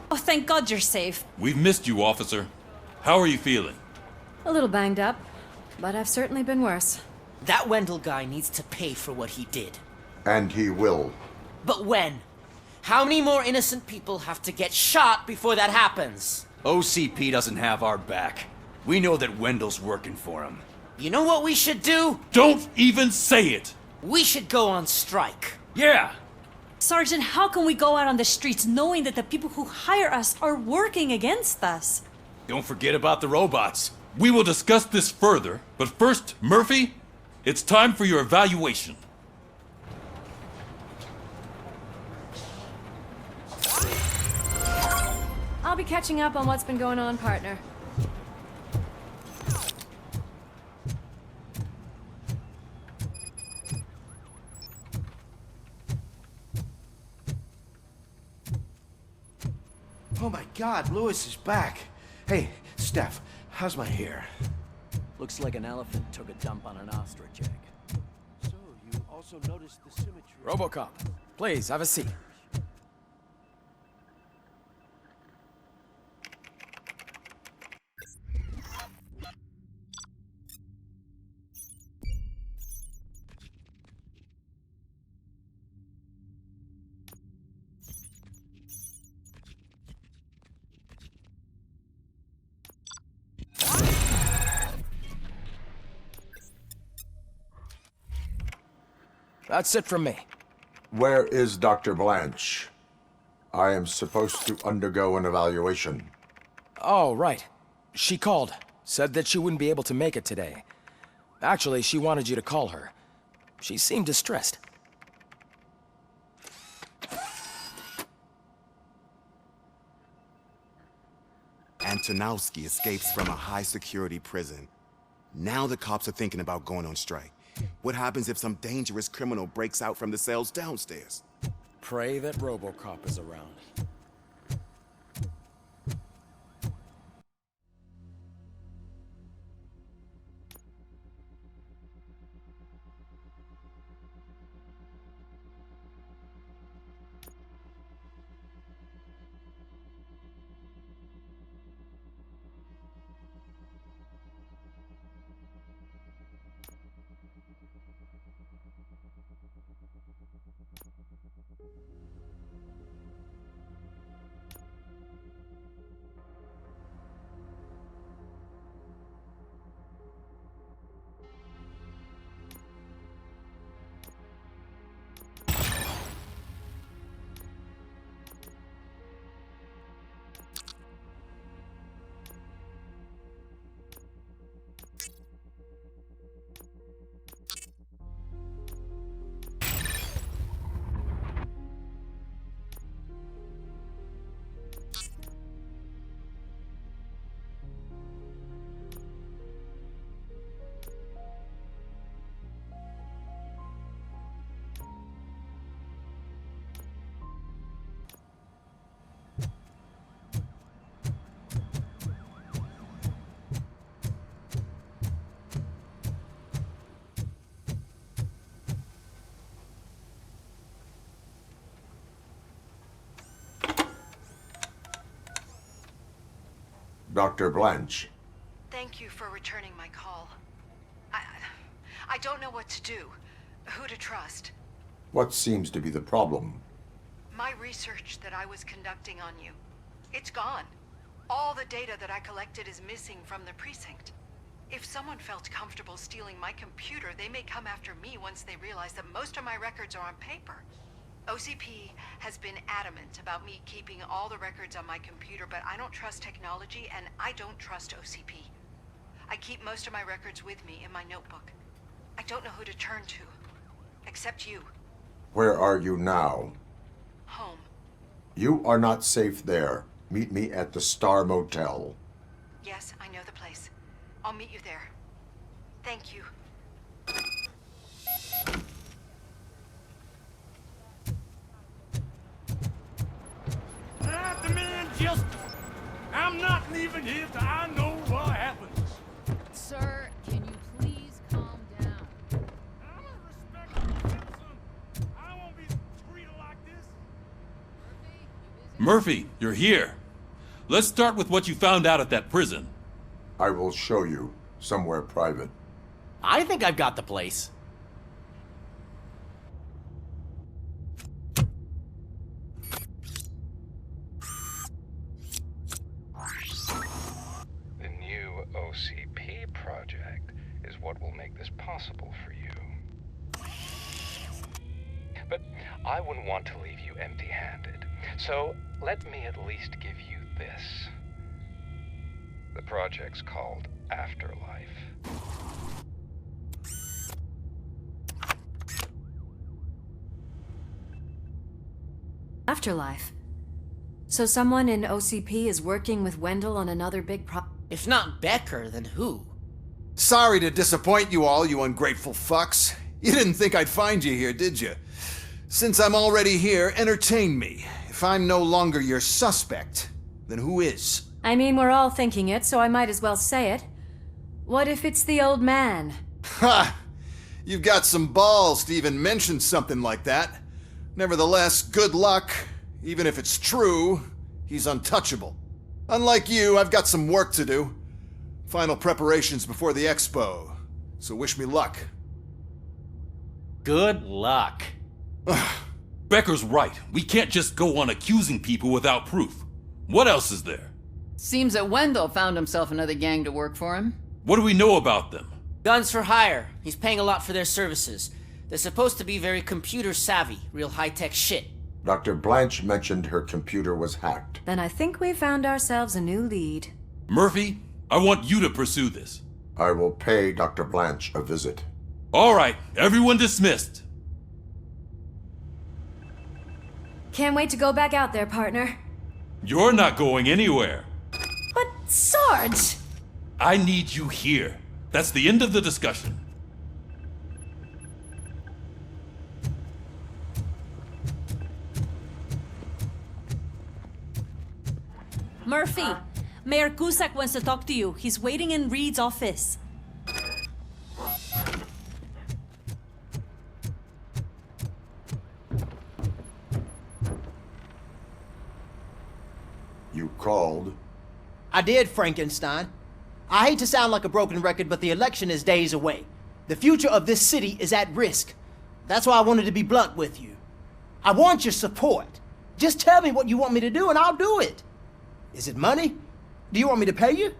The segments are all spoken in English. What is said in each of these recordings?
Oh, thank God you're safe. We've missed you, officer. How are you feeling? A little banged up, but I've certainly been worse. That Wendell guy needs to pay for what he did. And he will. But when? How many more innocent people have to get shot before that happens? OCP doesn't have our back. We know that Wendell's working for him. You know what we should do? Don't even say it! We should go on strike. Yeah! Sergeant, how can we go out on the streets knowing that the people who hire us are working against us? Don't forget about the robots. We will discuss this further, but first, Murphy, it's time for your evaluation. I'll be catching up on what's been going on, partner. Oh my God, Lewis is back. Hey, Steph, how's my hair? Looks like an elephant took a dump on an ostrich egg. So, you also noticed the symmetry... ROBOCOP, please, have a seat. That's it from me. Where is Dr. Blanche? I am supposed to undergo an evaluation. Oh, right. She called. Said that she wouldn't be able to make it today. Actually, she wanted you to call her. She seemed distressed. Antonowski escapes from a high-security prison. Now the cops are thinking about going on strike. What happens if some dangerous criminal breaks out from the cells downstairs? Pray that ROBOCOP is around. Dr. Blanche. Thank you for returning my call. I don't know what to do, who to trust. What seems to be the problem? My research that I was conducting on you, it's gone. All the data that I collected is missing from the precinct. If someone felt comfortable stealing my computer, they may come after me once they realize that most of my records are on paper. OCP has been adamant about me keeping all the records on my computer, but I don't trust technology and I don't trust OCP. I keep most of my records with me in my notebook. I don't know who to turn to, except you. Where are you now? Home. You are not safe there. Meet me at the Star Motel. Yes, I know the place. I'll meet you there. Thank you. I demand justice. I'm not leaving here till I know what happens. Sir, can you please calm down? I'm a respectable citizen. I won't be treated like this. Murphy, you busy? Murphy, you're here. Let's start with what you found out at that prison. I will show you somewhere private. I think I've got the place. The new OCP project is what will make this possible for you. But I wouldn't want to leave you empty-handed. So let me at least give you this. The project's called Afterlife. Afterlife. So someone in OCP is working with Wendell on another big If not Becker, then who? Sorry to disappoint you all, you ungrateful fucks. You didn't think I'd find you here, did you? Since I'm already here, entertain me. If I'm no longer your suspect, then who is? I mean, we're all thinking it, so I might as well say it. What if it's the old man? Ha! You've got some balls to even mention something like that. Nevertheless, good luck. Even if it's true, he's untouchable. Unlike you, I've got some work to do. Final preparations before the expo. So wish me luck. Good luck. Becker's right. We can't just go on accusing people without proof. What else is there? Seems that Wendell found himself another gang to work for him. What do we know about them? Guns for hire. He's paying a lot for their services. They're supposed to be very computer savvy, real high-tech shit. Dr. Blanche mentioned her computer was hacked. Then I think we found ourselves a new lead. Murphy, I want you to pursue this. I will pay Dr. Blanche a visit. All right, everyone dismissed. Can't wait to go back out there, partner. You're not going anywhere. But Sarge! I need you here. That's the end of the discussion. Murphy, Mayor Cusack wants to talk to you. He's waiting in Reed's office. You called? I did, Frankenstein. I hate to sound like a broken record, but the election is days away. The future of this city is at risk. That's why I wanted to be blunt with you. I want your support. Just tell me what you want me to do and I'll do it. Is it money? Do you want me to pay you?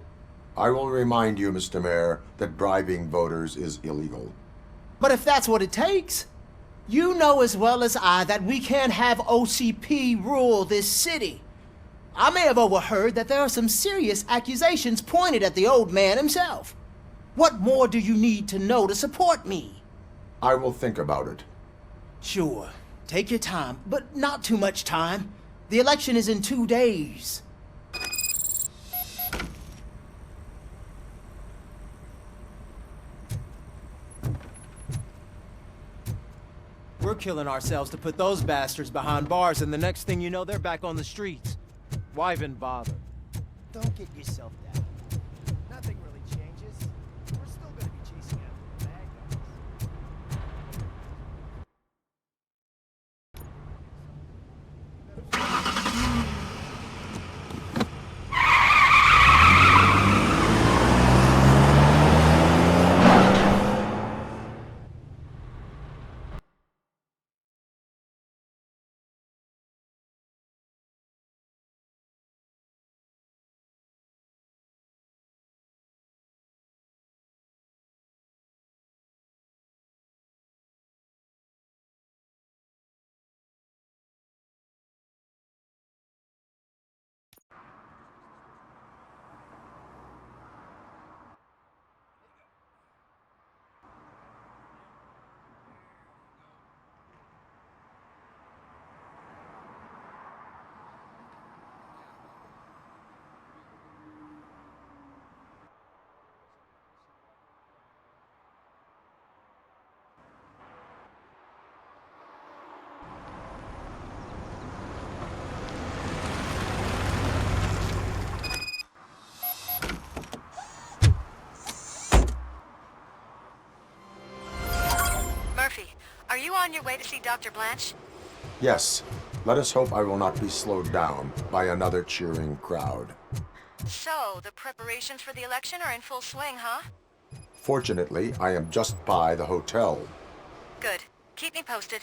I will remind you, Mr. Mayor, that bribing voters is illegal. But if that's what it takes, you know as well as I that we can't have OCP rule this city. I may have overheard that there are some serious accusations pointed at the old man himself. What more do you need to know to support me? I will think about it. Sure. Take your time, but not too much time. The election is in 2 days. We're killing ourselves to put those bastards behind bars, and the next thing you know, they're back on the streets. Why even bother? Don't get yourself down. Nothing really changes. We're still gonna be chasing after the bad Murphy, are you on your way to see Dr. Blanche? Yes. Let us hope I will not be slowed down by another cheering crowd. So, the preparations for the election are in full swing, huh? Fortunately, I am just by the hotel. Good. Keep me posted.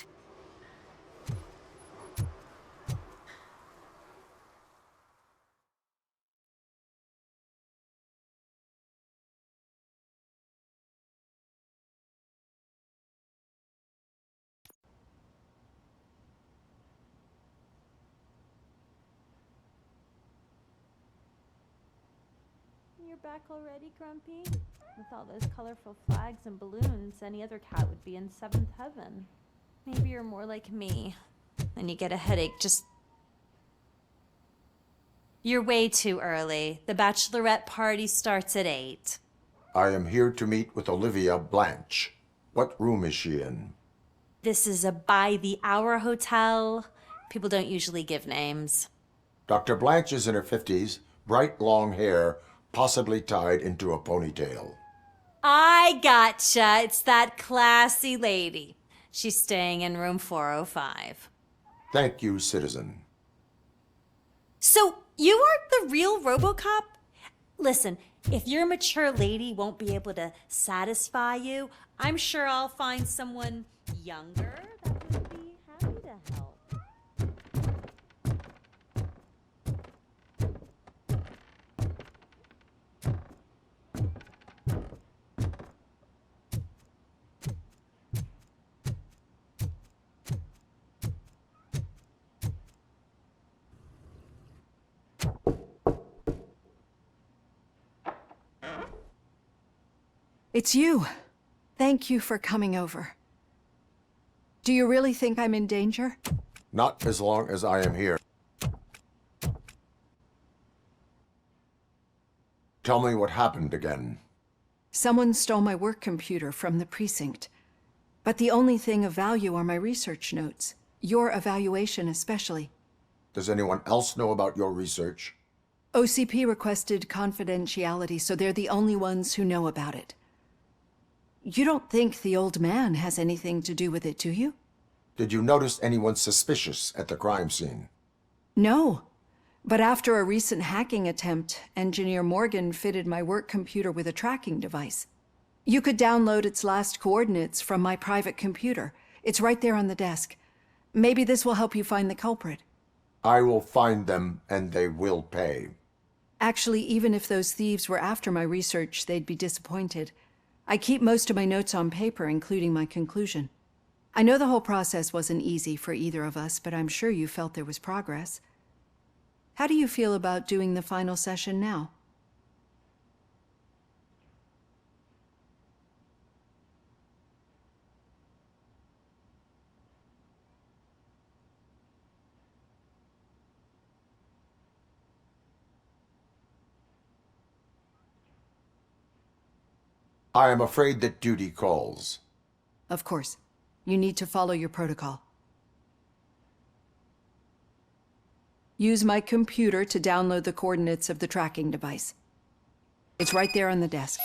You're back already, Grumpy? With all those colorful flags and balloons, any other cat would be in seventh heaven. Maybe you're more like me. And you get a headache just... You're way too early. The bachelorette party starts at 8. I am here to meet with Olivia Blanche. What room is she in? This is a by-the-hour hotel. People don't usually give names. Dr. Blanche is in her 50s, bright long hair, possibly tied into a ponytail. I gotcha. It's that classy lady. She's staying in room 405. Thank you, citizen. So, you are the real RoboCop? Listen, if your mature lady won't be able to satisfy you, I'm sure I'll find someone younger that would be happy to help. It's you. Thank you for coming over. Do you really think I'm in danger? Not as long as I am here. Tell me what happened again. Someone stole my work computer from the precinct. But the only thing of value are my research notes. Your evaluation especially. Does anyone else know about your research? OCP requested confidentiality, so they're the only ones who know about it. You don't think the old man has anything to do with it, do you? Did you notice anyone suspicious at the crime scene? No. But after a recent hacking attempt, Engineer Morgan fitted my work computer with a tracking device. You could download its last coordinates from my private computer. It's right there on the desk. Maybe this will help you find the culprit. I will find them, and they will pay. Actually, even if those thieves were after my research, they'd be disappointed. I keep most of my notes on paper, including my conclusion. I know the whole process wasn't easy for either of us, but I'm sure you felt there was progress. How do you feel about doing the final session now? I am afraid that duty calls. Of course. You need to follow your protocol. Use my computer to download the coordinates of the tracking device. It's right there on the desk.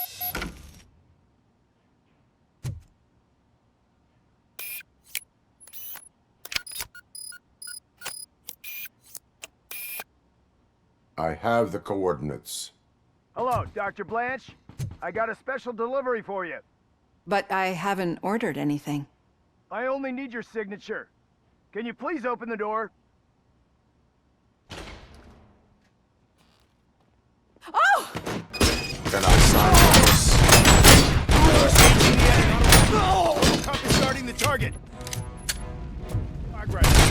I have the coordinates. Hello, Dr. Blanche. I got a special delivery for you. But I haven't ordered anything. I only need your signature. Can you please open the door? Oh! Can I sign this? No! Cop is starting the target. Progress.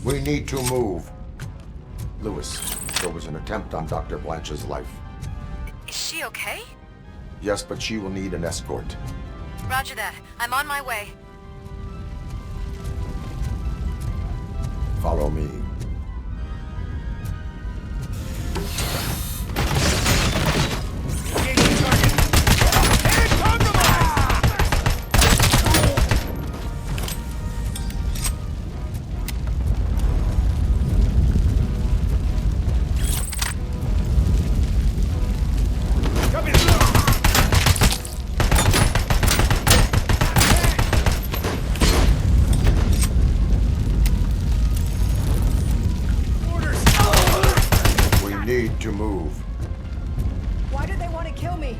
We need to move. Lewis, there was an attempt on Dr. Blanche's life. Is she okay? Yes, but she will need an escort. Roger that. I'm on my way. Follow me. Need to move. Why do they want to kill me?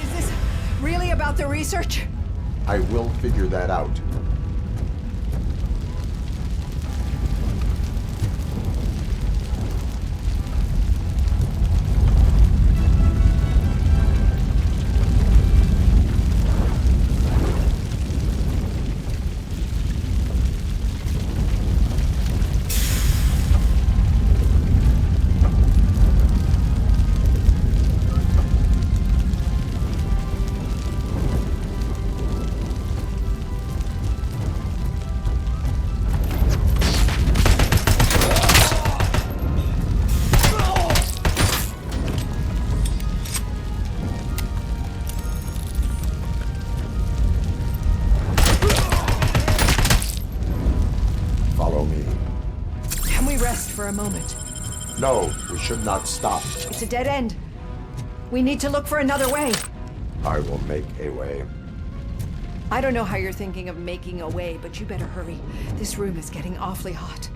Is this really about the research? I will figure that out. For a moment. No, we should not stop. It's a dead end. We need to look for another way. I will make a way. I don't know how you're thinking of making a way, but you better hurry. This room is getting awfully hot.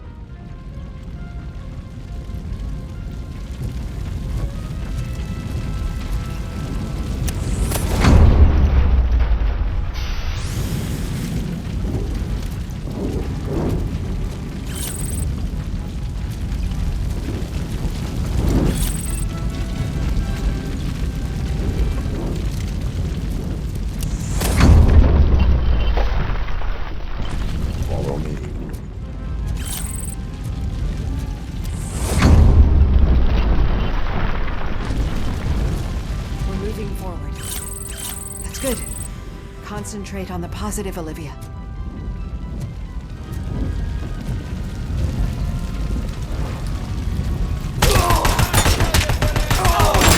Concentrate on the positive, Olivia.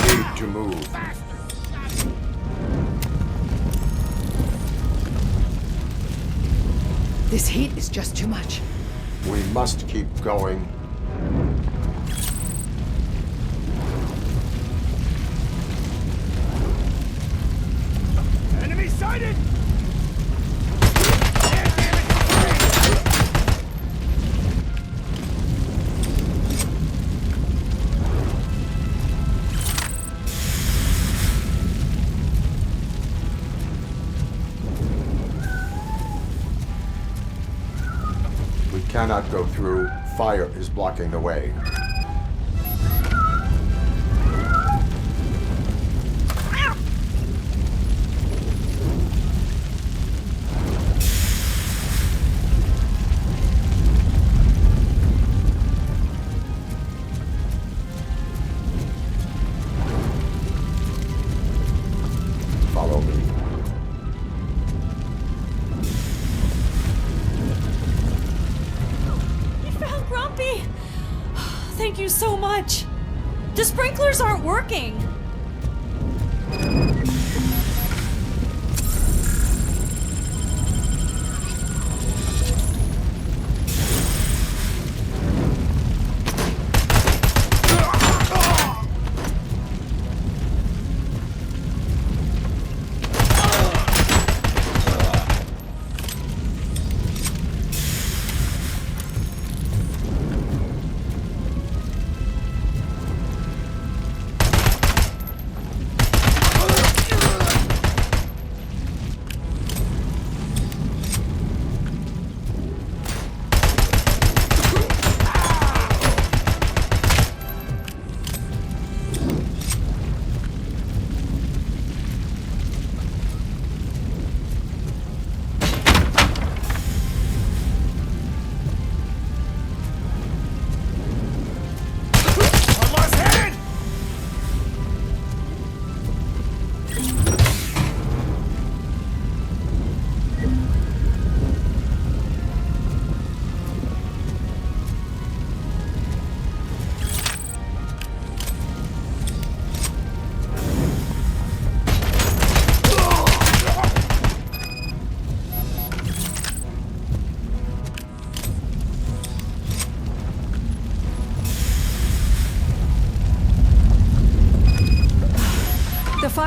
Need to move. This heat is just too much. We must keep going. Enemy sighted! We cannot go through. Fire is blocking the way. Follow me. You found Grumpy! Thank you so much. The sprinklers aren't working.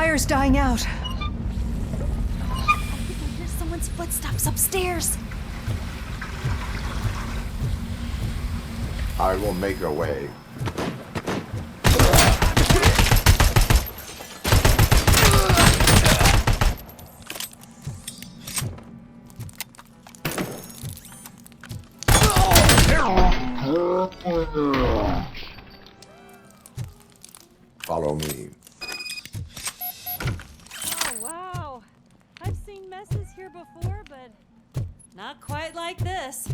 fire's dying out. I think I hear someone's footsteps upstairs. I will make a way. Follow me. Oh, wow. I've seen messes here before, but not quite like this.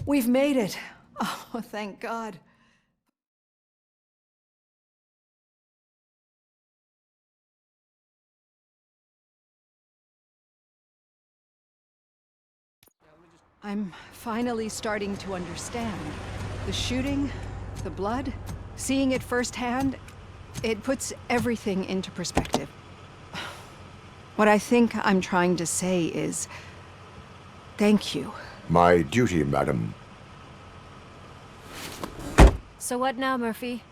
We've made it. Oh, thank God. I'm finally starting to understand. The shooting, the blood, seeing it firsthand, it puts everything into perspective. What I think I'm trying to say is, thank you. My duty, madam. So what now, Murphy?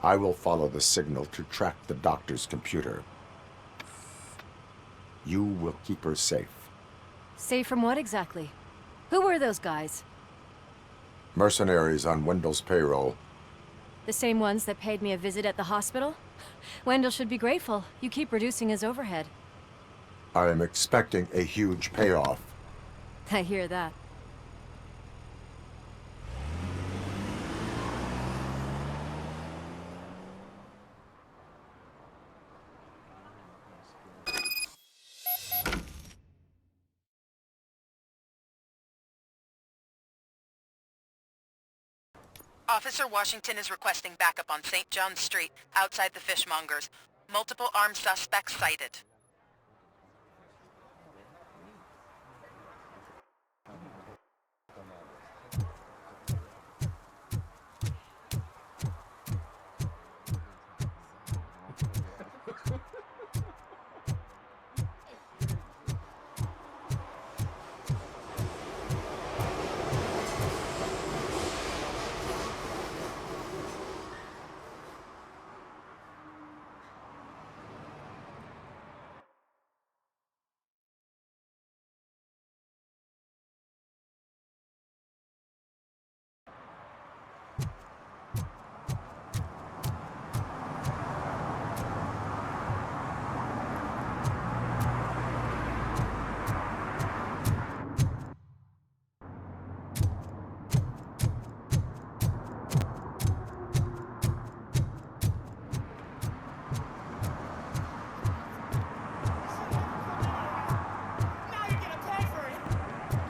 I will follow the signal to track the doctor's computer. You will keep her safe. Safe from what exactly? Who were those guys? Mercenaries on Wendell's payroll. The same ones that paid me a visit at the hospital? Wendell should be grateful. You keep reducing his overhead. I am expecting a huge payoff. I hear that. Officer Washington is requesting backup on St. John's Street, outside the fishmongers. Multiple armed suspects sighted.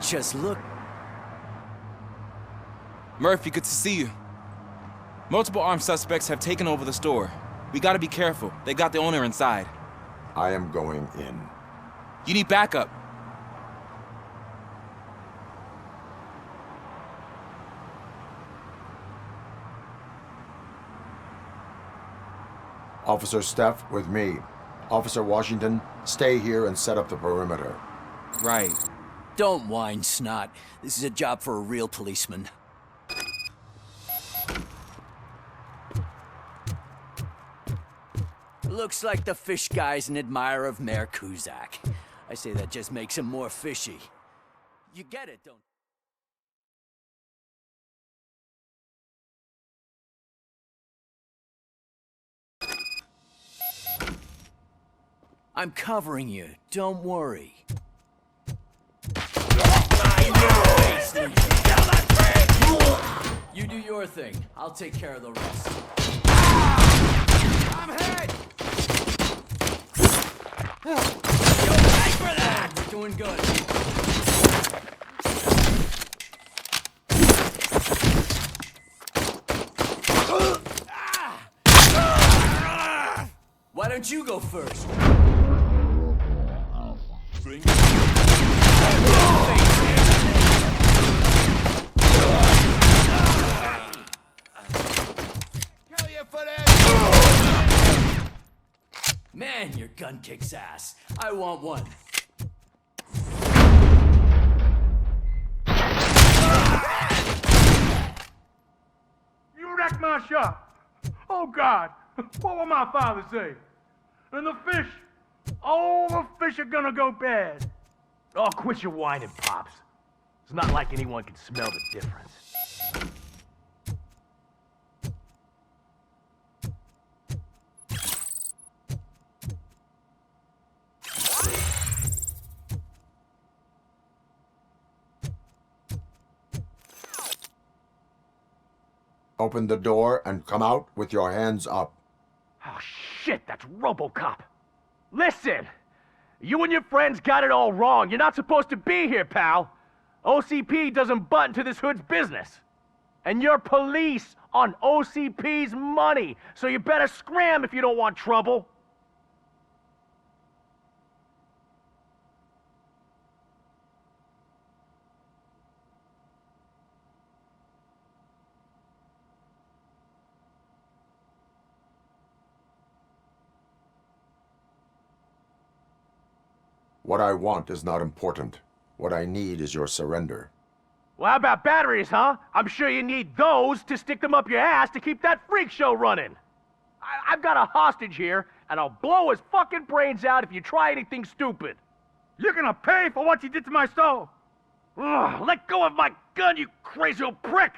Just look. Murphy, good to see you. Multiple armed suspects have taken over the store. We gotta be careful. They got the owner inside. I am going in. You need backup. Officer Steph, with me. Officer Washington, stay here and set up the perimeter. Right. Don't whine, Snot. This is a job for a real policeman. Looks like the fish guy's an admirer of Mayor Kuzak. I say that just makes him more fishy. You get it, don't you? I'm covering you. Don't worry. You do your thing. I'll take care of the rest. I'm hit! You'll pay for that! We're doing good. Why don't you go first? Man, your gun kicks ass. I want one. You wrecked my shop. Oh, God. What will my father say? And the fish, all the fish are gonna go bad. Oh, quit your whining, Pops. It's not like anyone can smell the difference. Open the door and come out with your hands up. Oh, shit, that's ROBOCOP. Listen, you and your friends got it all wrong. You're not supposed to be here, pal. OCP doesn't butt into this hood's business. And you're police on OCP's money, so you better scram if you don't want trouble. What I want is not important. What I need is your surrender. Well, how about batteries, huh? I'm sure you need those to stick them up your ass to keep that freak show running. I've got a hostage here, and I'll blow his fucking brains out if you try anything stupid. You're gonna pay for what you did to my soul. Ugh, let go of my gun, you crazy old prick!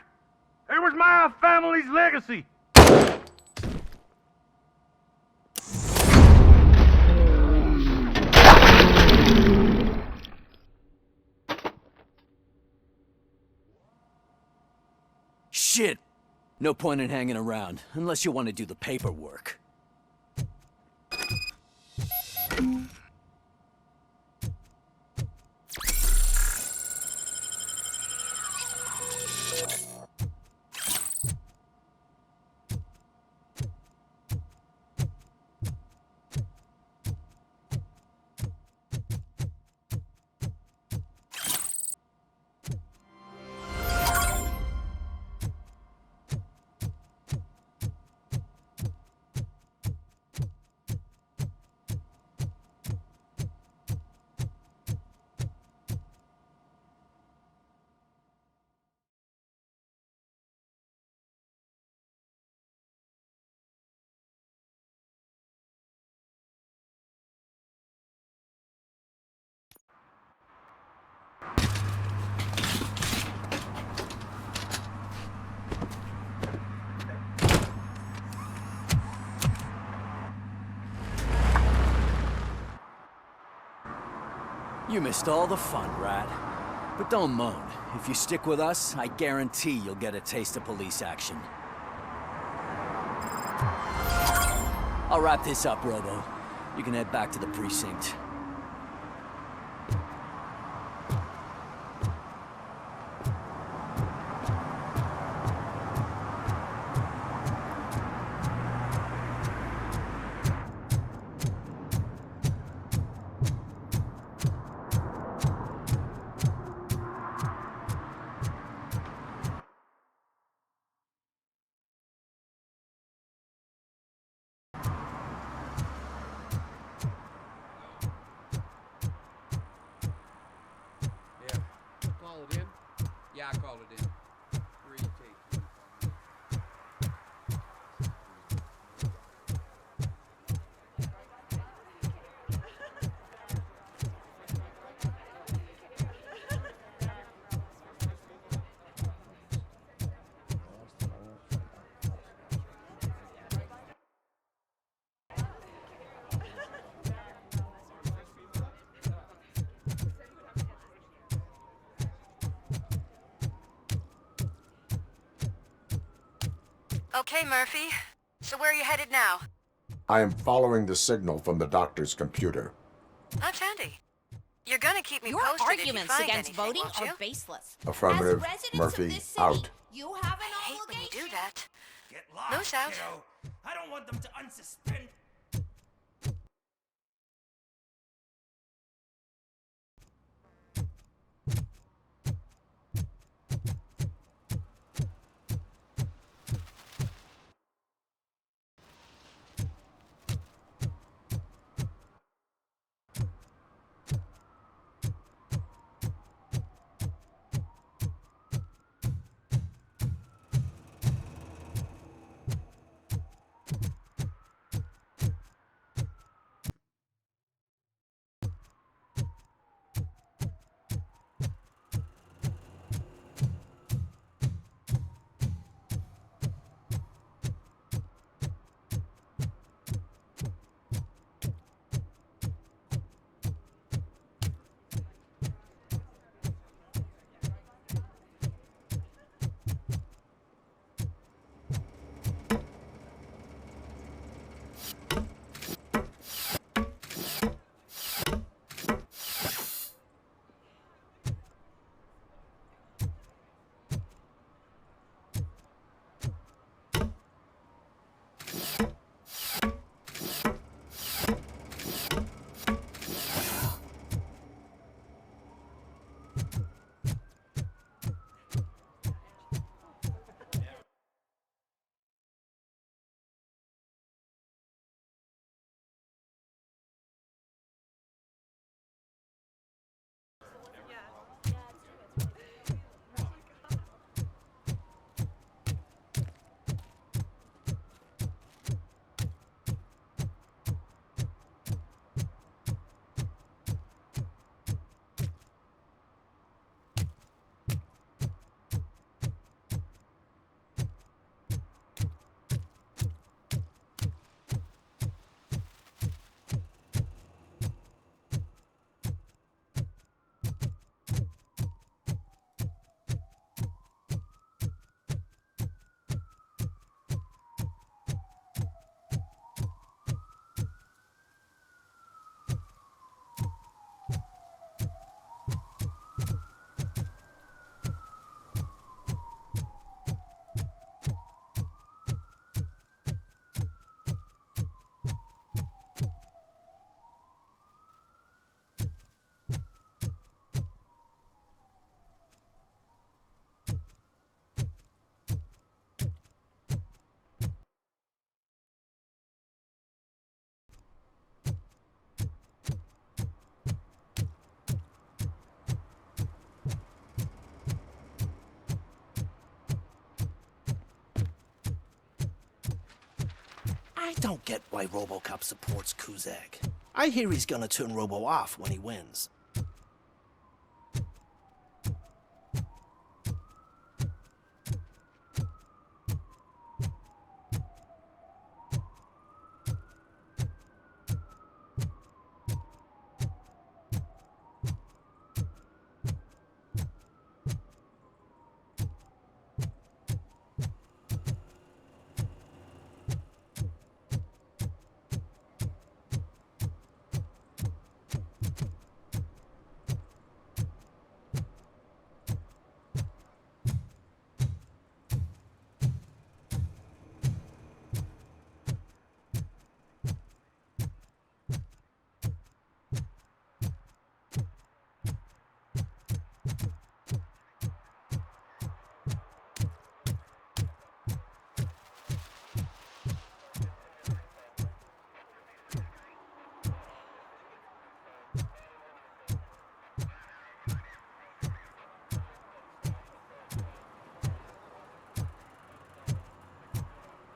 It was my family's legacy. Shit! No point in hanging around, unless you want to do the paperwork. You missed all the fun, Rat. But don't moan. If you stick with us, I guarantee you'll get a taste of police action. I'll wrap this up, Robo. You can head back to the precinct. Yeah, I called it in. 3 takes. Okay, Murphy. So where are you headed now? I am following the signal from the doctor's computer. That's handy. You're gonna keep me Your posted arguments if you find against anything, voting won't you? are baseless. Affirmative. As residents Murphy, of this city, out. You have an I hate when you do that. Get lost, Moose out. kiddo. I don't want them to unsuspend. I don't get why RoboCop supports Cusack. I hear he's gonna turn Robo off when he wins.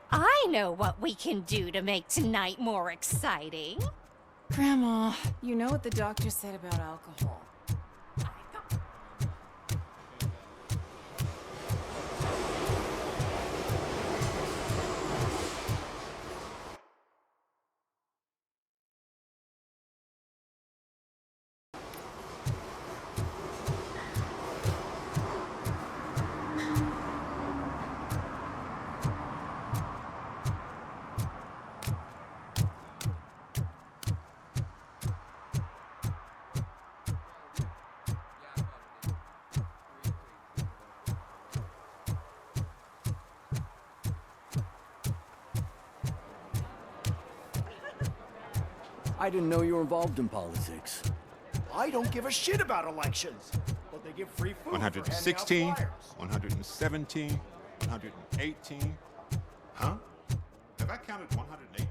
I know what we can do to make tonight more exciting. Grandma, you know what the doctor said about alcohol. I didn't know you were involved in politics. I don't give a shit about elections, but they give free food 116, for handing out 117, 118. Huh? Have I counted 108?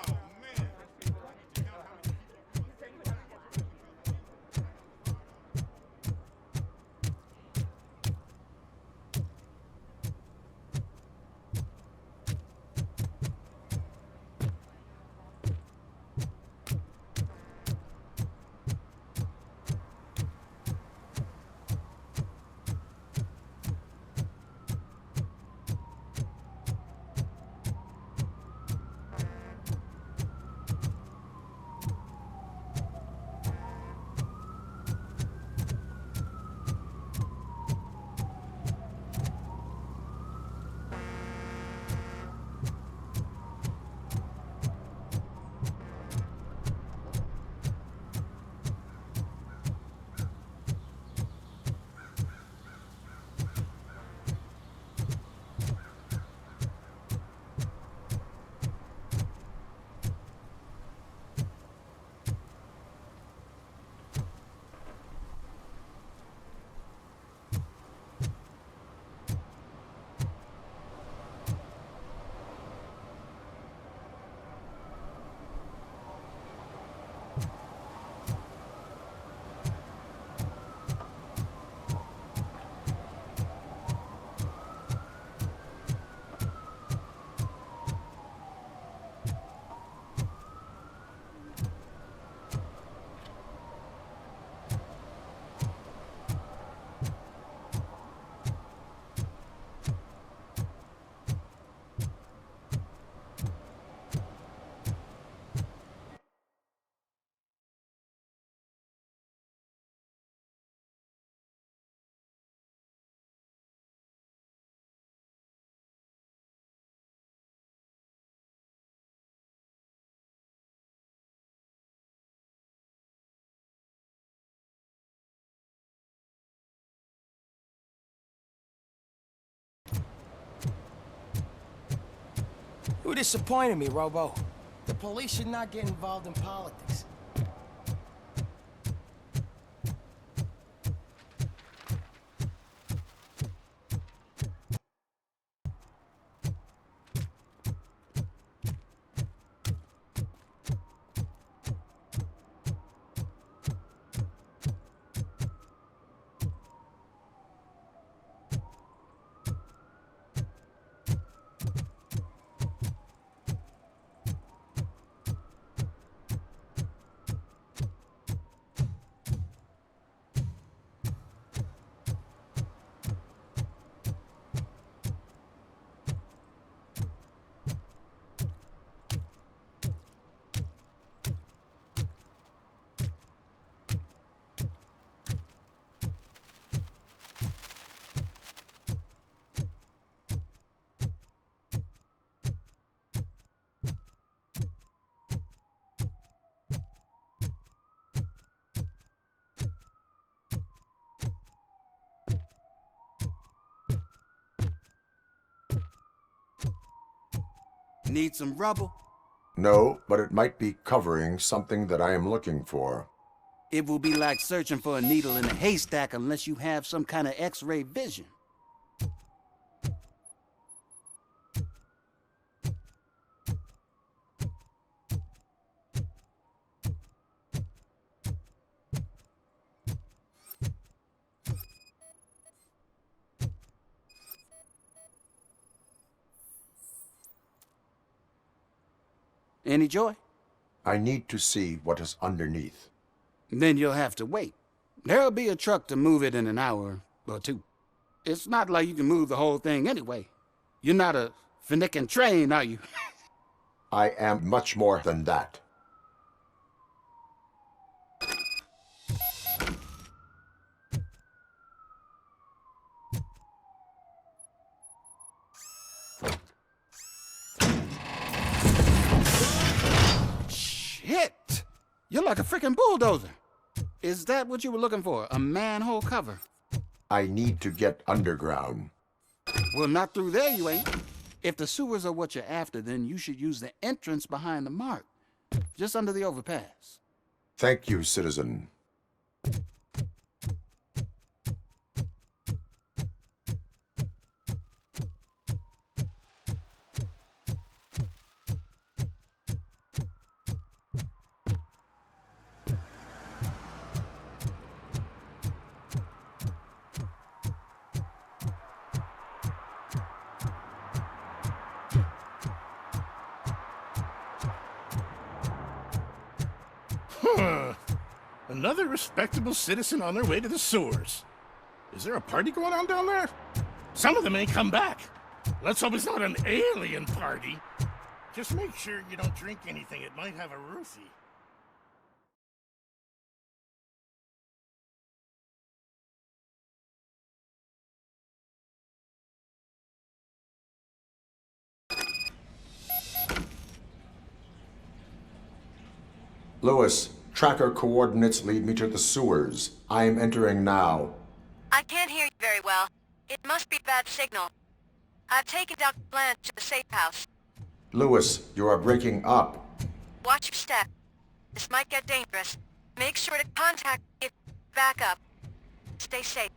Oh, man. Who disappointed me, Robo? The police should not get involved in politics. Need some rubber? No, but it might be covering something that I am looking for. It will be like searching for a needle in a haystack unless you have some kind of X-ray vision. Any joy? I need to see what is underneath. Then you'll have to wait. There'll be a truck to move it in an hour or two. It's not like you can move the whole thing anyway. You're not a finicking train, are you? I am much more than that. Shit! You're like a freaking bulldozer. Is that what you were looking for? A manhole cover? I need to get underground. Well, not through there, you ain't. If the sewers are what you're after, then you should use the entrance behind the mark, just under the overpass. Thank you, citizen. Another respectable citizen on their way to the sewers. Is there a party going on down there? Some of them ain't come back. Let's hope it's not an alien party. Just make sure you don't drink anything. It might have a roofie. Lewis, tracker coordinates lead me to the sewers. I am entering now. I can't hear you very well. It must be bad signal. I've taken Dr. Blanche to the safe house. Lewis, you are breaking up. Watch your step. This might get dangerous. Make sure to contact me if you back up. Stay safe.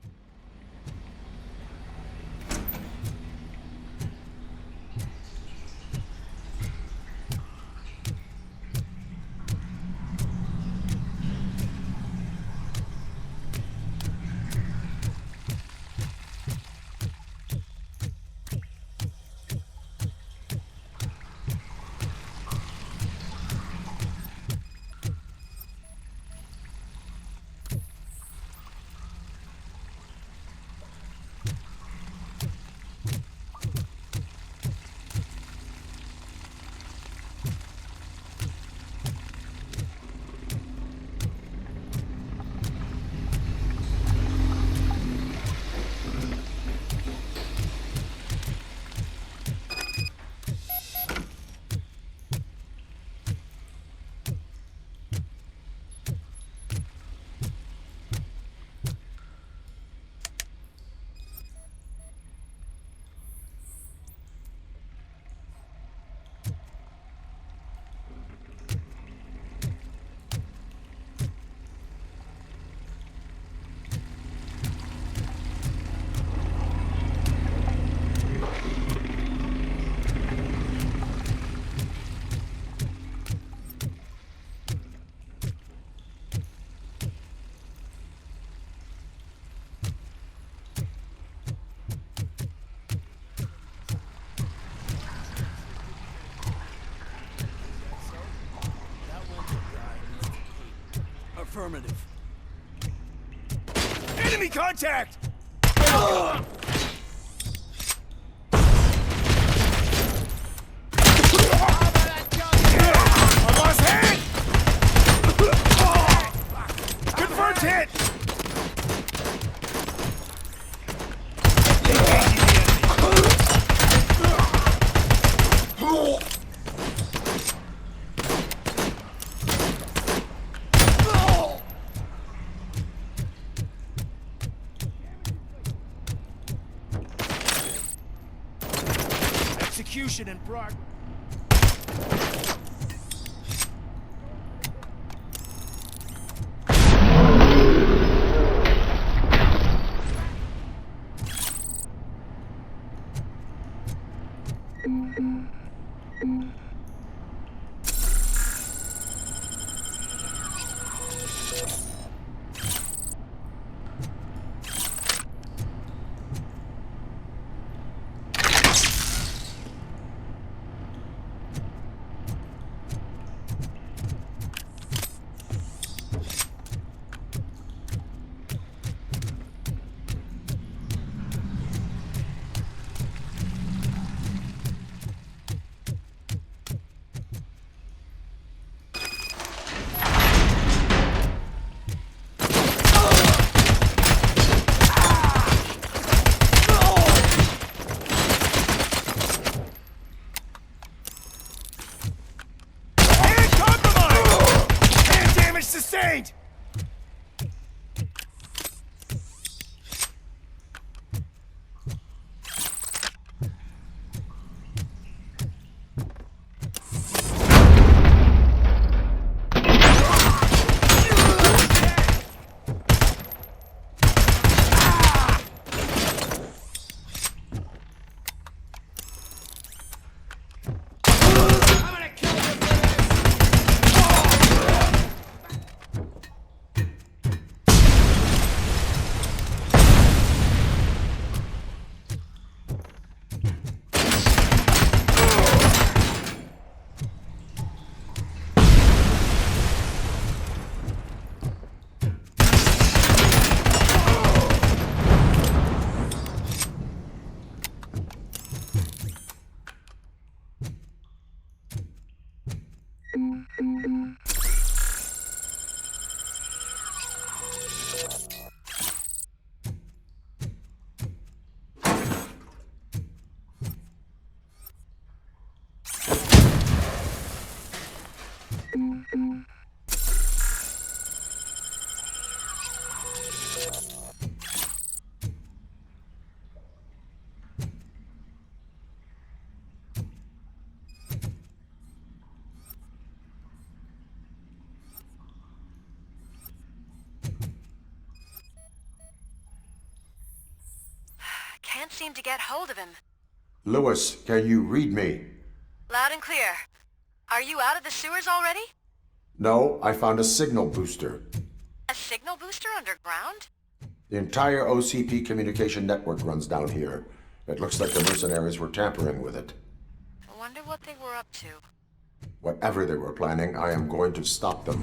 Affirmative. Enemy contact! I lost hand! Confirmed hit! Execution in progress. Sustained! Can't seem to get hold of him. Lewis, can you read me? Loud and clear. Are you out of the sewers already? No, I found a signal booster. A signal booster underground? The entire OCP communication network runs down here. It looks like the mercenaries were tampering with it. I wonder what they were up to. Whatever they were planning, I am going to stop them.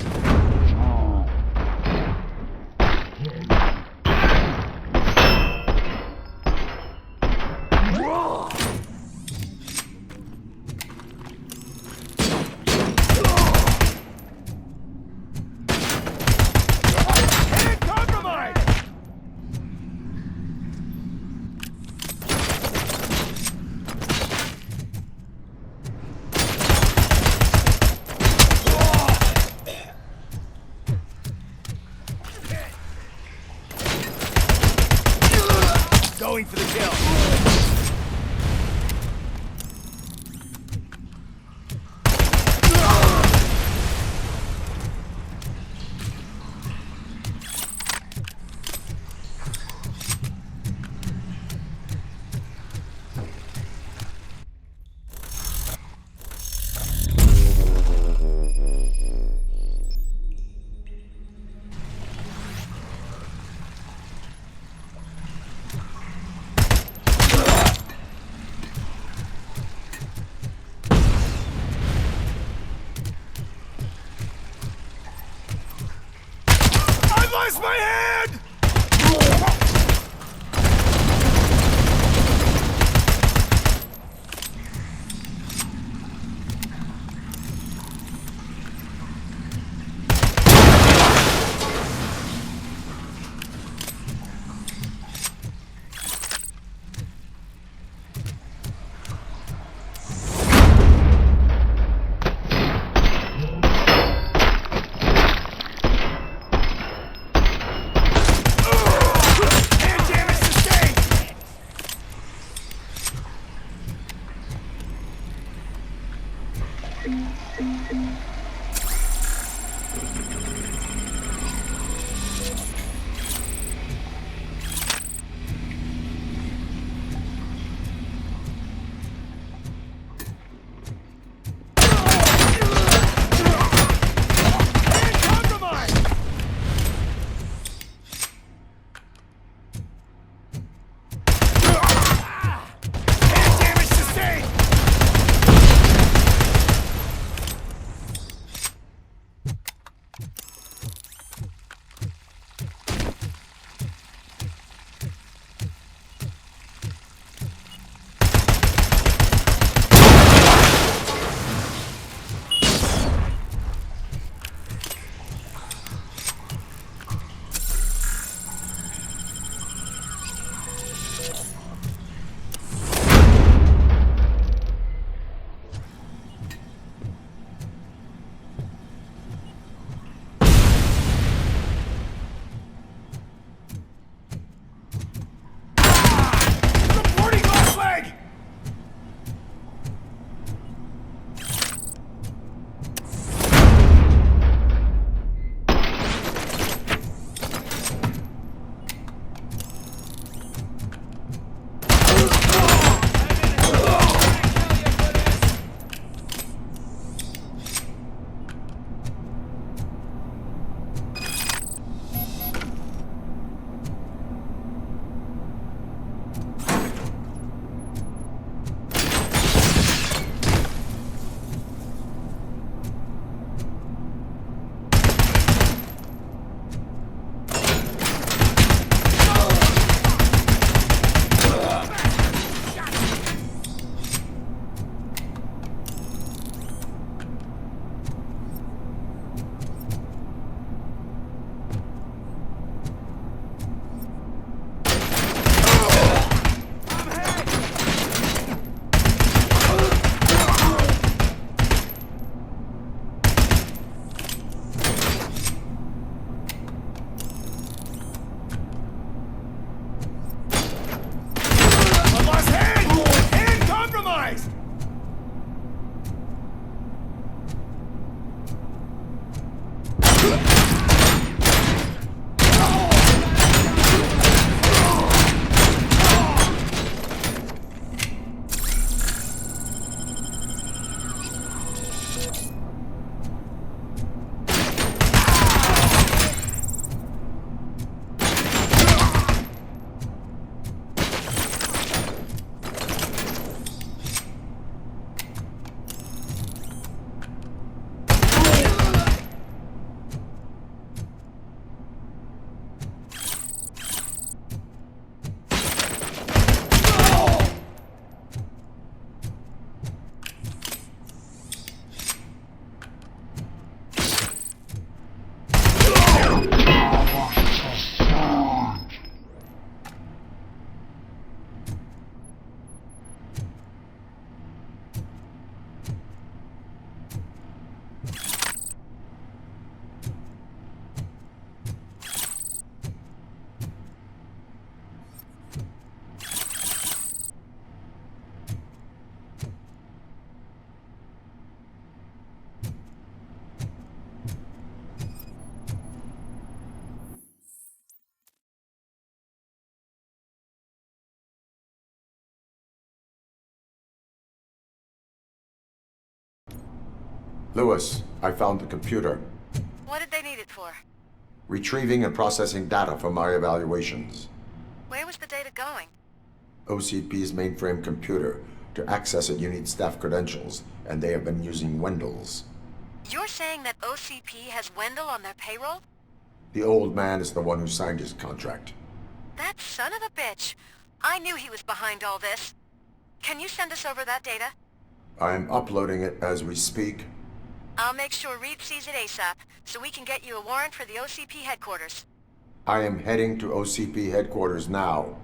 Going for the kill. Lewis, I found the computer. What did they need it for? Retrieving and processing data from my evaluations. Where was the data going? OCP's mainframe computer. To access it, you need staff credentials, and they have been using Wendell's. You're saying that OCP has Wendell on their payroll? The old man is the one who signed his contract. That son of a bitch. I knew he was behind all this. Can you send us over that data? I'm uploading it as we speak. I'll make sure Reed sees it ASAP, so we can get you a warrant for the OCP headquarters. I am heading to OCP headquarters now.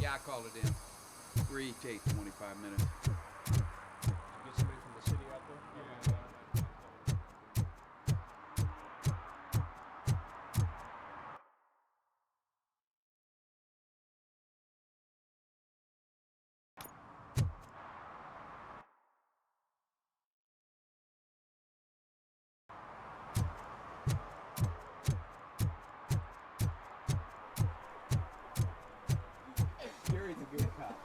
Yeah, I called it in. 3 take 25 minutes. Get somebody from the city out there? Gary's a good cop.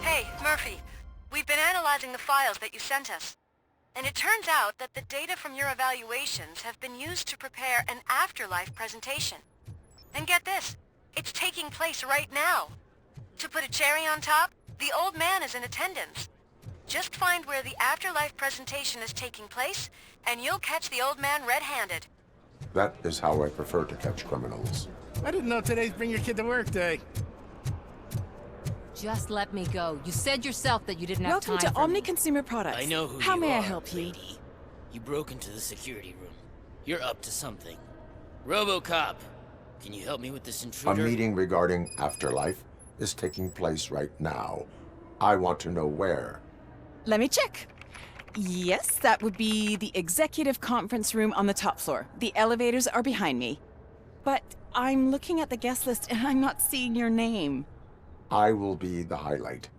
Hey, Murphy. We've been analyzing the files that you sent us. And it turns out that the data from your evaluations have been used to prepare an afterlife presentation. And get this, it's taking place right now. To put a cherry on top, the old man is in attendance. Just find where the afterlife presentation is taking place, and you'll catch the old man red-handed. That is how I prefer to catch criminals. I didn't know today's Bring Your Kid to Work Day. Just let me go. You said yourself that you didn't have Welcome time to Omni Consumer Products. I know who How you may I are, help you? lady. You broke into the security room. You're up to something. RoboCop, can you help me with this A intruder? meeting regarding afterlife is taking place right now. I want to know where. Let me check. Yes, that would be the executive conference room on the top floor. The elevators are behind me. But I'm looking at the guest list and I'm not seeing your name. I will be the highlight.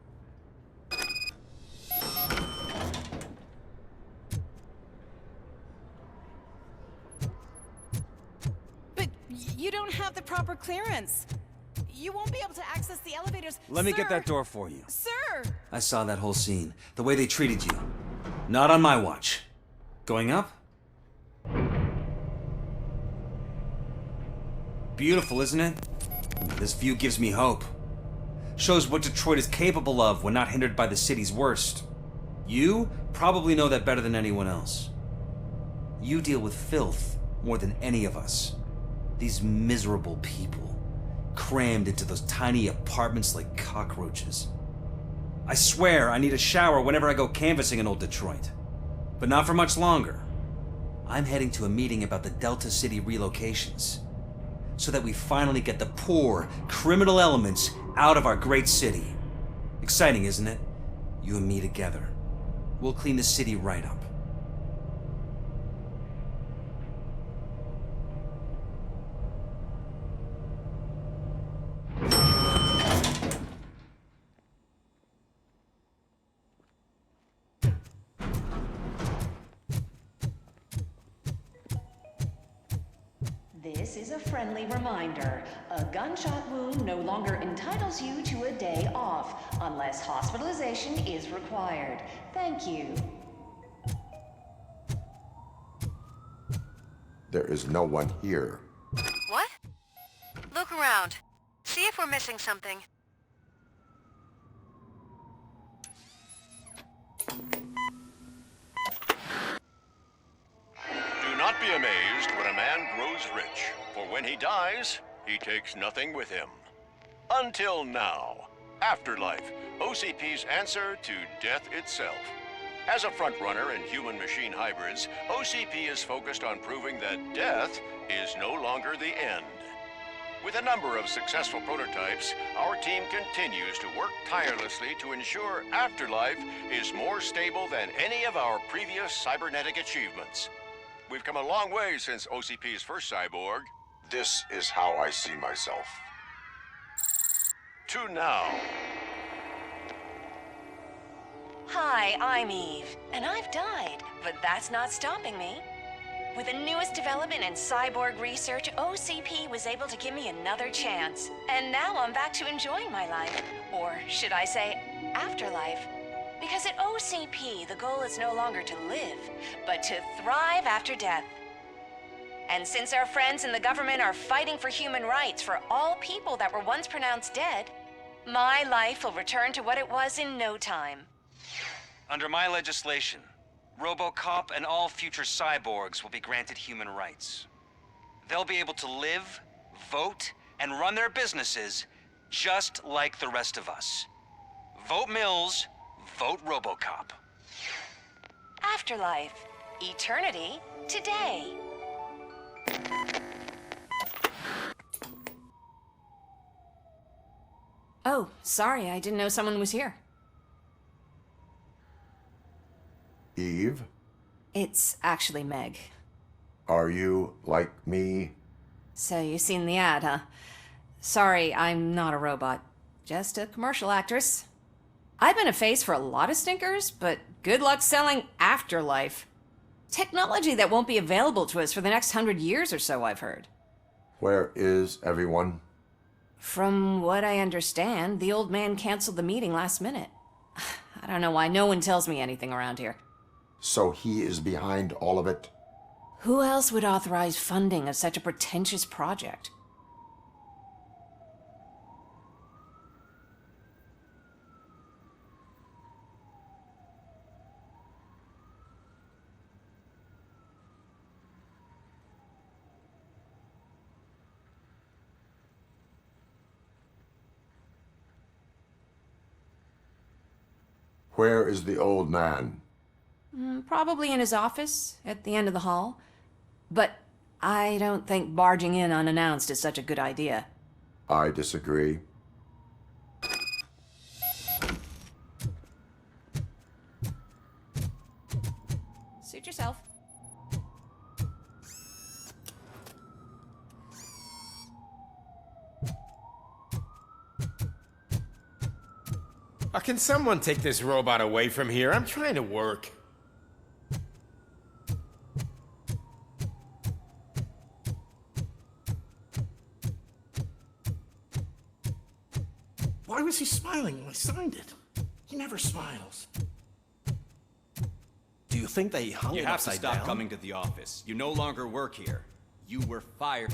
But you don't have the proper clearance. You won't be able to access the elevators. Let me get Sir! that door for you. Sir! I saw that whole scene. The way they treated you. Not on my watch. Going up? Beautiful, isn't it? This view gives me hope. Shows what Detroit is capable of when not hindered by the city's worst. You probably know that better than anyone else. You deal with filth more than any of us. These miserable people, crammed into those tiny apartments like cockroaches. I swear I need a shower whenever I go canvassing in old Detroit. But not for much longer. I'm heading to a meeting about the Delta City relocations, so that we finally get the poor, criminal elements out of our great city. Exciting, isn't it? You and me together. We'll clean the city right up. This is a friendly reminder. A gunshot wound no longer entitles you to a day off, unless hospitalization is required. Thank you. There is no one here. What? Look around. See if we're missing something. Do not be amazed when a man grows rich, for when he dies, he takes nothing with him. Until now. Afterlife, OCP's answer to death itself. As a frontrunner in human-machine hybrids, OCP is focused on proving that death is no longer the end. With a number of successful prototypes, our team continues to work tirelessly to ensure Afterlife is more stable than any of our previous cybernetic achievements. We've come a long way since OCP's first cyborg. This is how I see myself. To now. Hi, I'm Eve, and I've died, but that's not stopping me. With the newest development in cyborg research, OCP was able to give me another chance. And now I'm back to enjoying my life. Or should I say, afterlife. Because at OCP, the goal is no longer to live, but to thrive after death. And since our friends in the government are fighting for human rights for all people that were once pronounced dead, my life will return to what it was in no time. Under my legislation, ROBOCOP and all future cyborgs will be granted human rights. They'll be able to live, vote, and run their businesses just like the rest of us. Vote Mills, vote ROBOCOP. Afterlife. Eternity. Today. Oh, sorry, I didn't know someone was here. Eve, It's actually Meg. are you like me? So you seen the ad, huh? Sorry, I'm not a robot. Just a commercial actress. I've been a face for a lot of stinkers, but good luck selling Afterlife. Technology that won't be available to us for the next 100 years or so, I've heard. Where is everyone? From what I understand, the old man canceled the meeting last minute. I don't know why no one tells me anything around here. So he is behind all of it? Who else would authorize funding of such a pretentious project? Where is the old man? Probably in his office, at the end of the hall. But I don't think barging in unannounced is such a good idea. I disagree. Suit yourself. Can someone take this robot away from here? I'm trying to work. Why was he smiling when I signed it? He never smiles. Do you think they hung You it have to upside stop down? coming to the office. You no longer work here. You were fired.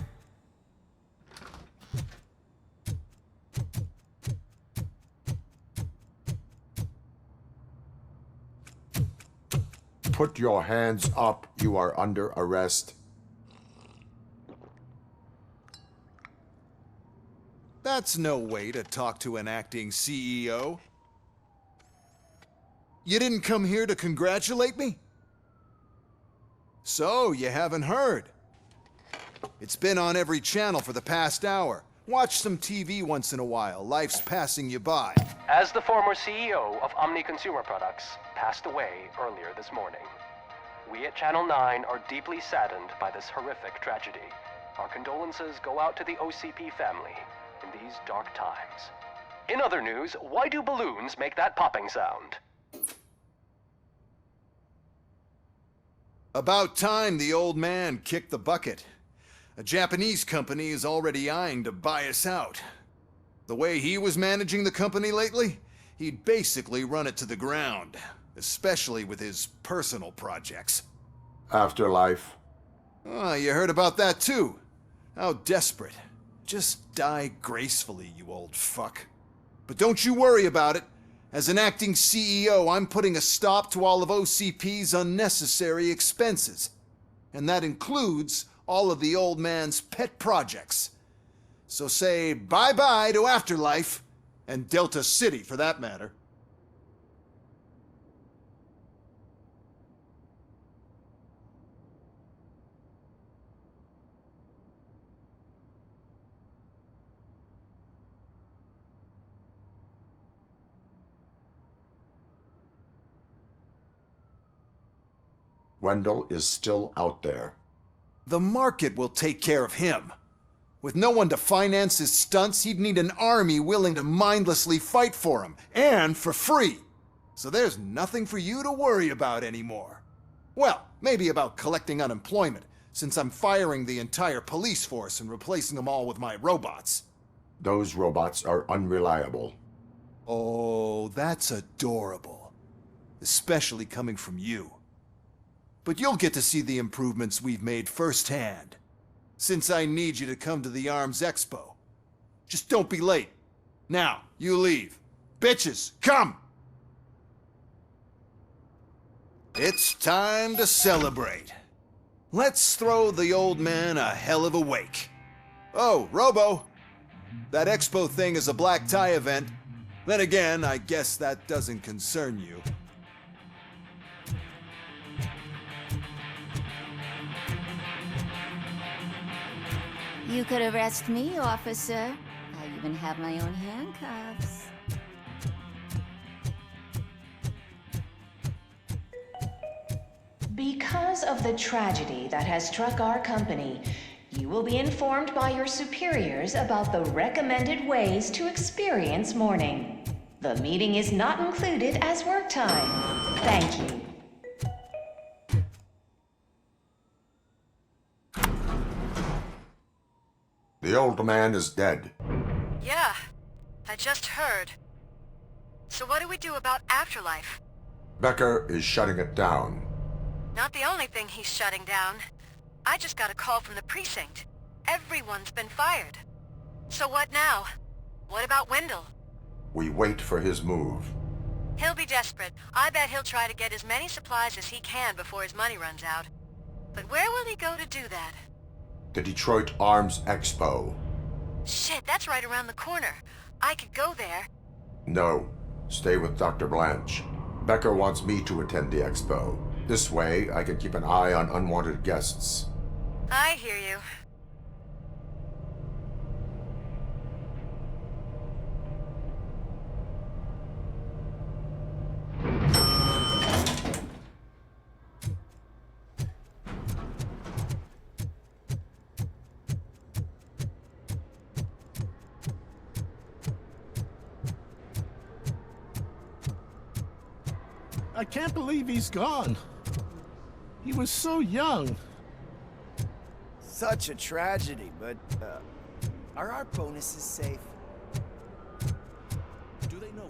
Put your hands up. You are under arrest. That's no way to talk to an acting CEO. You didn't come here to congratulate me? So, you haven't heard. It's been on every channel for the past hour. Watch some TV once in a while. Life's passing you by. As the former CEO of Omni Consumer Products passed away earlier this morning, we at Channel 9 are deeply saddened by this horrific tragedy. Our condolences go out to the OCP family in these dark times. In other news, why do balloons make that popping sound? About time the old man kicked the bucket. A Japanese company is already eyeing to buy us out. The way he was managing the company lately, he'd basically run it to the ground, especially with his personal projects. Afterlife. Oh, you heard about that too. How desperate. Just die gracefully, you old fuck. But don't you worry about it. As an acting CEO, I'm putting a stop to all of OCP's unnecessary expenses. And that includes all of the old man's pet projects. So say bye-bye to Afterlife, and Delta City for that matter. Wendell is still out there. The market will take care of him. With no one to finance his stunts, he'd need an army willing to mindlessly fight for him, and for free. So there's nothing for you to worry about anymore. Well, maybe about collecting unemployment, since I'm firing the entire police force and replacing them all with my robots. Those robots are unreliable. Oh, that's adorable. Especially coming from you. But you'll get to see the improvements we've made firsthand. Since I need you to come to the Arms Expo. Just don't be late. Now, you leave. Bitches, come! It's time to celebrate. Let's throw the old man a hell of a wake. Oh, Robo! That expo thing is a black tie event. Then again, I guess that doesn't concern you. You could arrest me, officer. I even have my own handcuffs. Because of the tragedy that has struck our company, you will be informed by your superiors about the recommended ways to experience mourning. The meeting is not included as work time. Thank you. The old man is dead. Yeah, I just heard. So what do we do about Afterlife? Becker is shutting it down. Not the only thing he's shutting down. I just got a call from the precinct. Everyone's been fired. So what now? What about Wendell? We wait for his move. He'll be desperate. I bet he'll try to get as many supplies as he can before his money runs out. But where will he go to do that? The Detroit Arms Expo. Shit, that's right around the corner. I could go there. No, stay with Dr. Blanche. Becker wants me to attend the expo. This way, I can keep an eye on unwanted guests. I hear you. I can't believe he's gone. He was so young. Such a tragedy, but, are our bonuses safe? Do they know?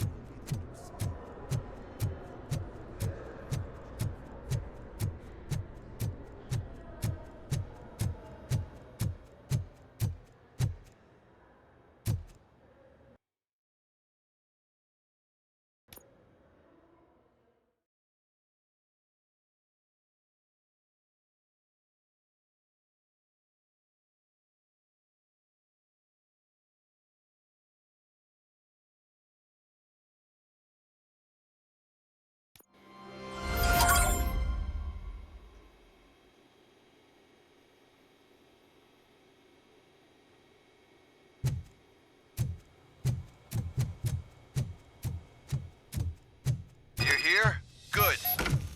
You're here? Good.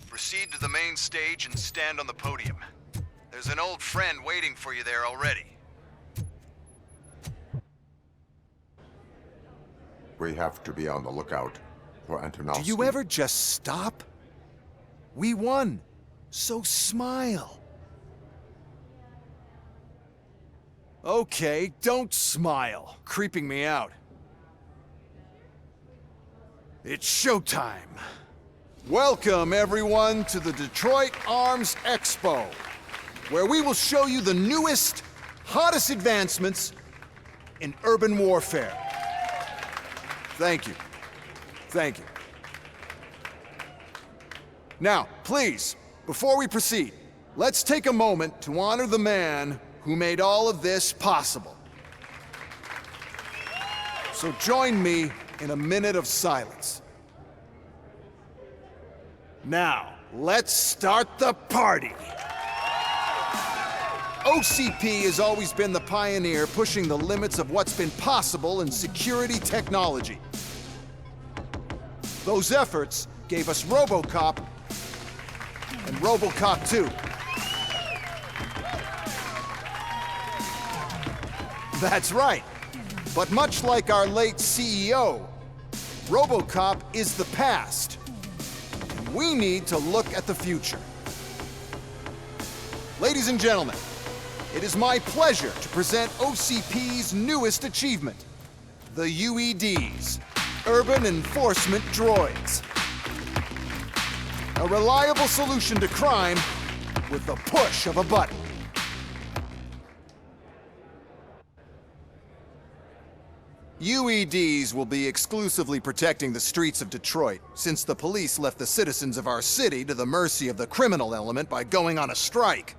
Proceed to the main stage and stand on the podium. There's an old friend waiting for you there already. We have to be on the lookout for Antonowski. Do you ever just stop? We won, so smile. Okay, don't smile. Creeping me out. It's showtime. Welcome, everyone, to the Detroit Arms Expo, where we will show you the newest, hottest advancements in urban warfare. Thank you. Thank you. Now, please, before we proceed, let's take a moment to honor the man who made all of this possible. So join me in a minute of silence. Now, let's start the party. OCP has always been the pioneer pushing the limits of what's been possible in security technology. Those efforts gave us ROBOCOP and ROBOCOP 2. That's right. But much like our late CEO, ROBOCOP is the past. We need to look at the future. Ladies and gentlemen, it is my pleasure to present OCP's newest achievement, the UEDs, Urban Enforcement Droids. A reliable solution to crime with the push of a button. UEDs will be exclusively protecting the streets of Detroit, since the police left the citizens of our city to the mercy of the criminal element by going on a strike.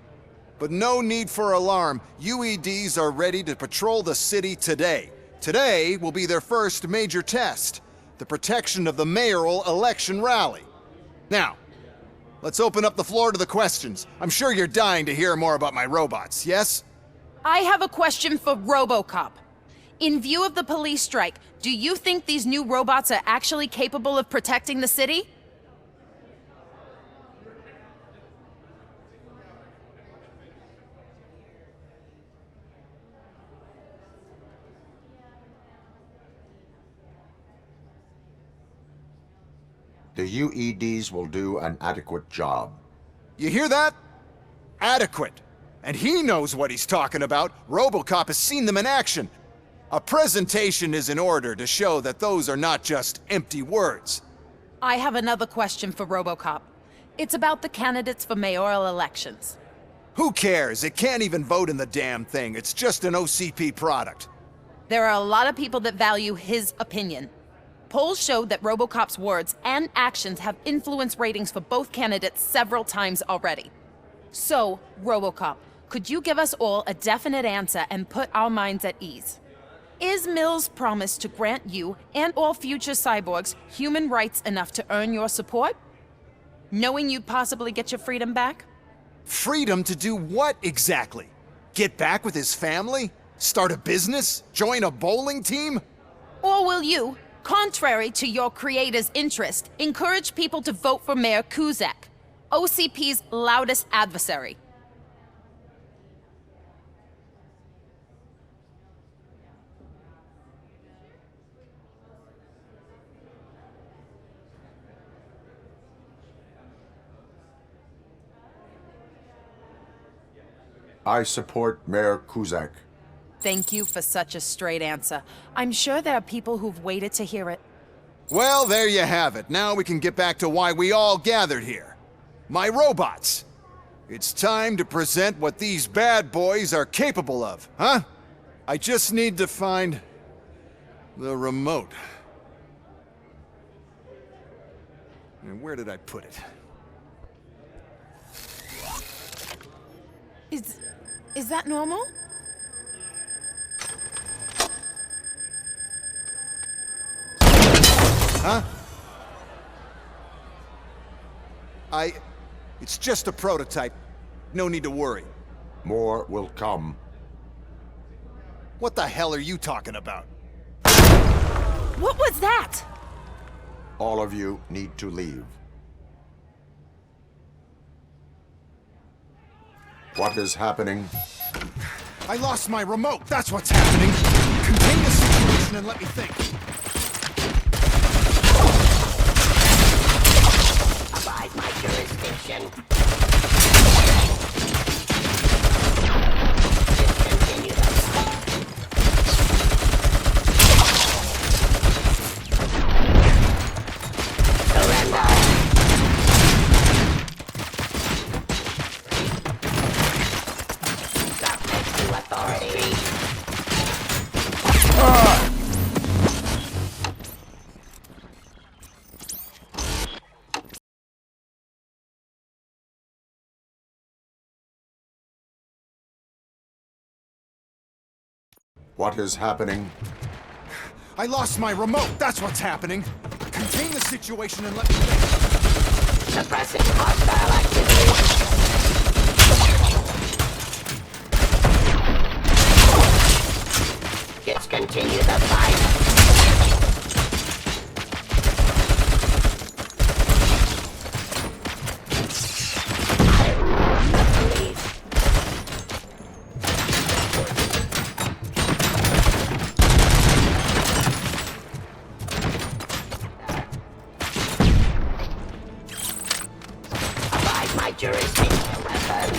But no need for alarm. UEDs are ready to patrol the city today. Today will be their first major test, the protection of the mayoral election rally. Now, let's open up the floor to the questions. I'm sure you're dying to hear more about my robots, yes? I have a question for ROBOCOP. In view of the police strike, do you think these new robots are actually capable of protecting the city? The UEDs will do an adequate job. You hear that? Adequate. And he knows what he's talking about. ROBOCOP has seen them in action. A presentation is in order to show that those are not just empty words. I have another question for ROBOCOP. It's about the candidates for mayoral elections. Who cares? It can't even vote in the damn thing. It's just an OCP product. There are a lot of people that value his opinion. Polls showed that ROBOCOP's words and actions have influenced ratings for both candidates several times already. So, ROBOCOP, could you give us all a definite answer and put our minds at ease? Is Mills' promise to grant you and all future cyborgs human rights enough to earn your support? Knowing you'd possibly get your freedom back? Freedom to do what exactly? Get back with his family? Start a business? Join a bowling team? Or will you, contrary to your creator's interest, encourage people to vote for Mayor Cusack, OCP's loudest adversary? I support Mayor Kuzak. Thank you for such a straight answer. I'm sure there are people who've waited to hear it. Well, there you have it. Now we can get back to why we all gathered here. My robots. It's time to present what these bad boys are capable of, huh? I just need to find the remote. And where did I put it? Is that normal? Huh? It's just a prototype. No need to worry. More will come. What the hell are you talking about? What was that? All of you need to leave. What is happening? I lost my remote, that's what's happening! Contain the situation and let me think. Abide my jurisdiction. Discontinue the fight. Surrender. Submit to authority. What is happening? I lost my remote, that's what's happening! Contain the situation and let me think. Suppressing hostile activity. Discontinue the fight. Jurisdiction weapon.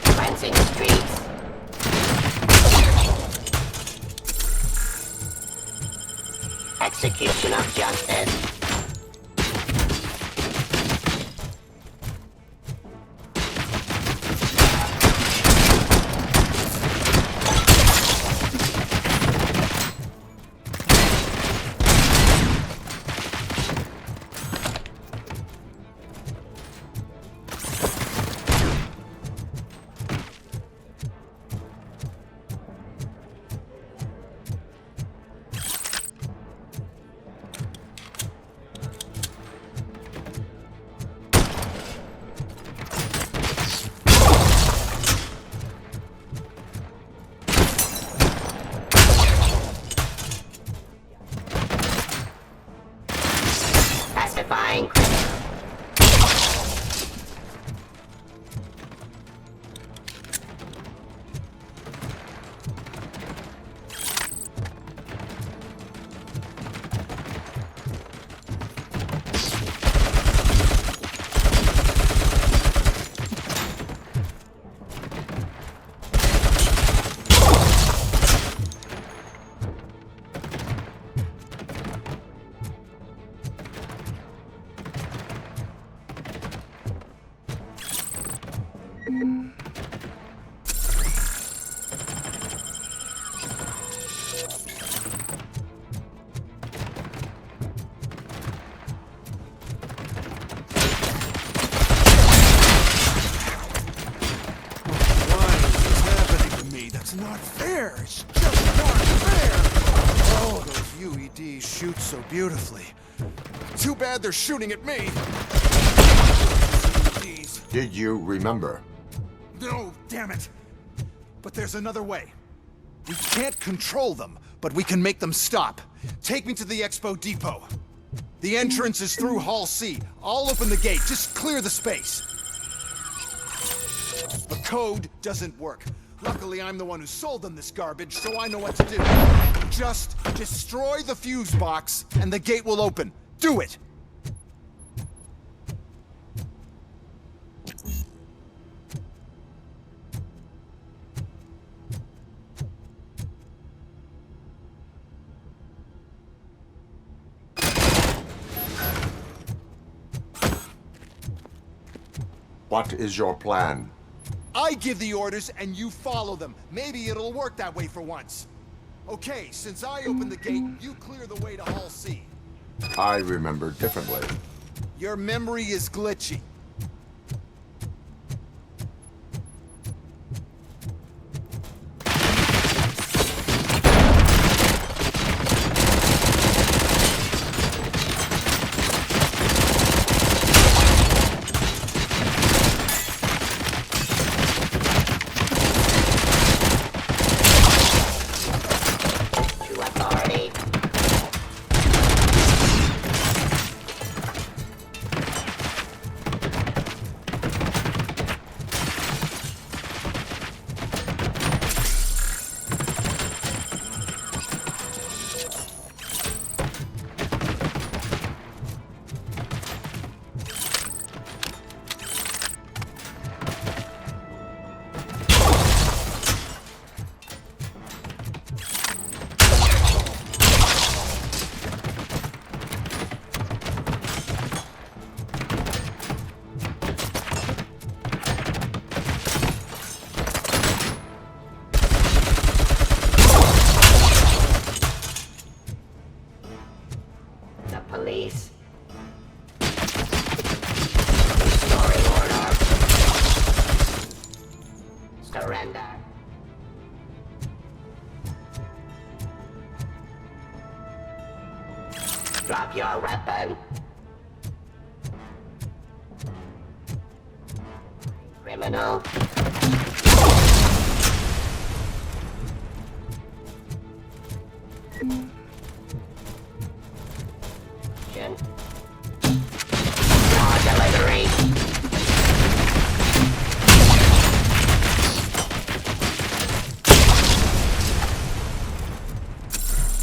Cleansing streets. Execution of justice. Pacifying criminal. Not fair! It's just not fair! Oh, those UEDs shoot so beautifully. Too bad they're shooting at me! UEDs. Did you remember? No, damn it! But there's another way. We can't control them, but we can make them stop. Take me to the Expo Depot. The entrance is through Hall C. I'll open the gate. Just clear the space. The code doesn't work. Luckily, I'm the one who sold them this garbage, so I know what to do. Just destroy the fuse box, and the gate will open. Do it! What is your plan? I give the orders and you follow them. Maybe it'll work that way for once. Okay, since I opened the gate, you clear the way to Hall C. I remember differently. Your memory is glitchy. Police. Restoring order. Surrender. Drop your weapon. Criminal. Delivery.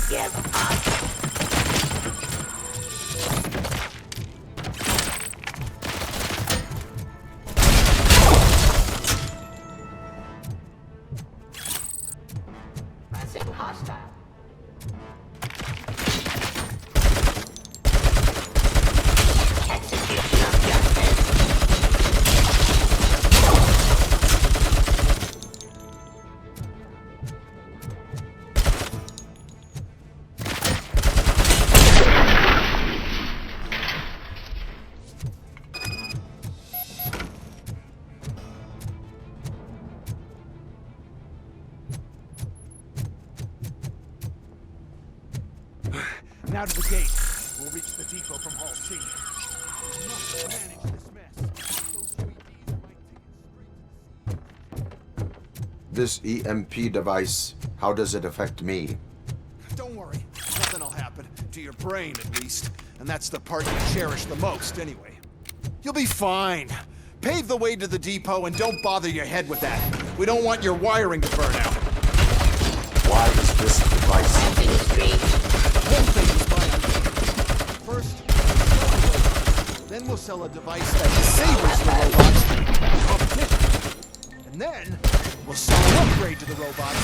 Give up. Pressing hostile. Execution of justice. Now to the gate. We'll reach the depot from Hall C. We must manage this mess. Those UAVs might take it straight. This EMP device, how does it affect me? Don't worry. Nothing'll happen. To your brain, at least. And that's the part you cherish the most, anyway. You'll be fine. Pave the way to the depot and don't bother your head with that. We don't want your wiring to burn out. Why is this device? The whole thing is my idea. First, then we'll sell a device that disables the robots in competition. And then, we'll sell an upgrade to the robots.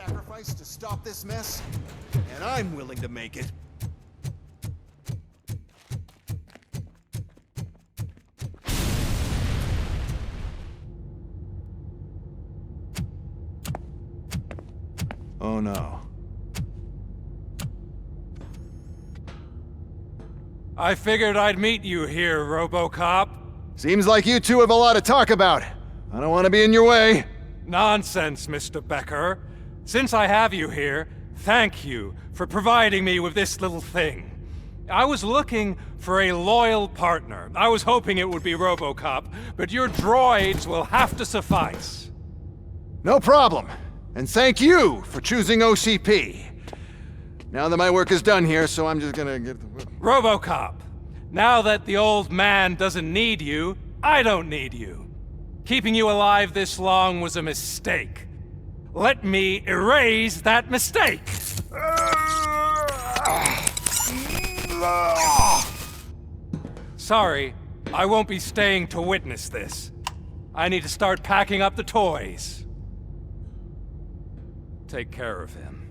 sacrifice to stop this mess, and I'm willing to make it. Oh no. I figured I'd meet you here, RoboCop. Seems like you two have a lot to talk about. I don't want to be in your way. Nonsense, Mr. Becker. Since I have you here, thank you for providing me with this little thing. I was looking for a loyal partner. I was hoping it would be RoboCop, but your droids will have to suffice. No problem. And thank you for choosing OCP. Now that my work is done here, so I'm just gonna get... RoboCop, now that the old man doesn't need you, I don't need you. Keeping you alive this long was a mistake. Let me erase that mistake! Sorry, I won't be staying to witness this. I need to start packing up the toys. Take care of him.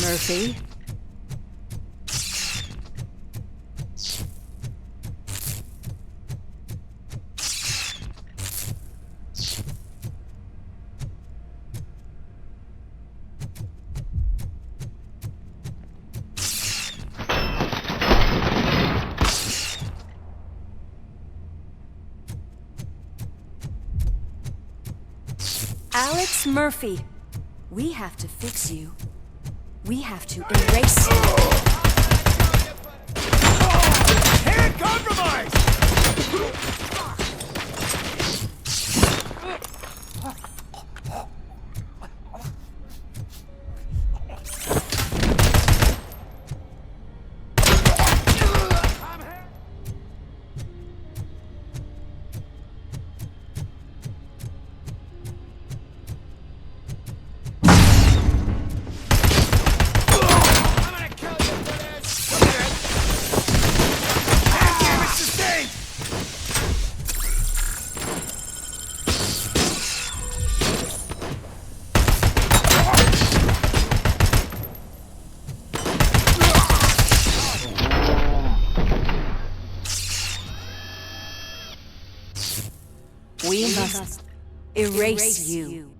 Murphy? Alex Murphy, we have to fix you. We have to erase you. Hand compromise! We must erase you.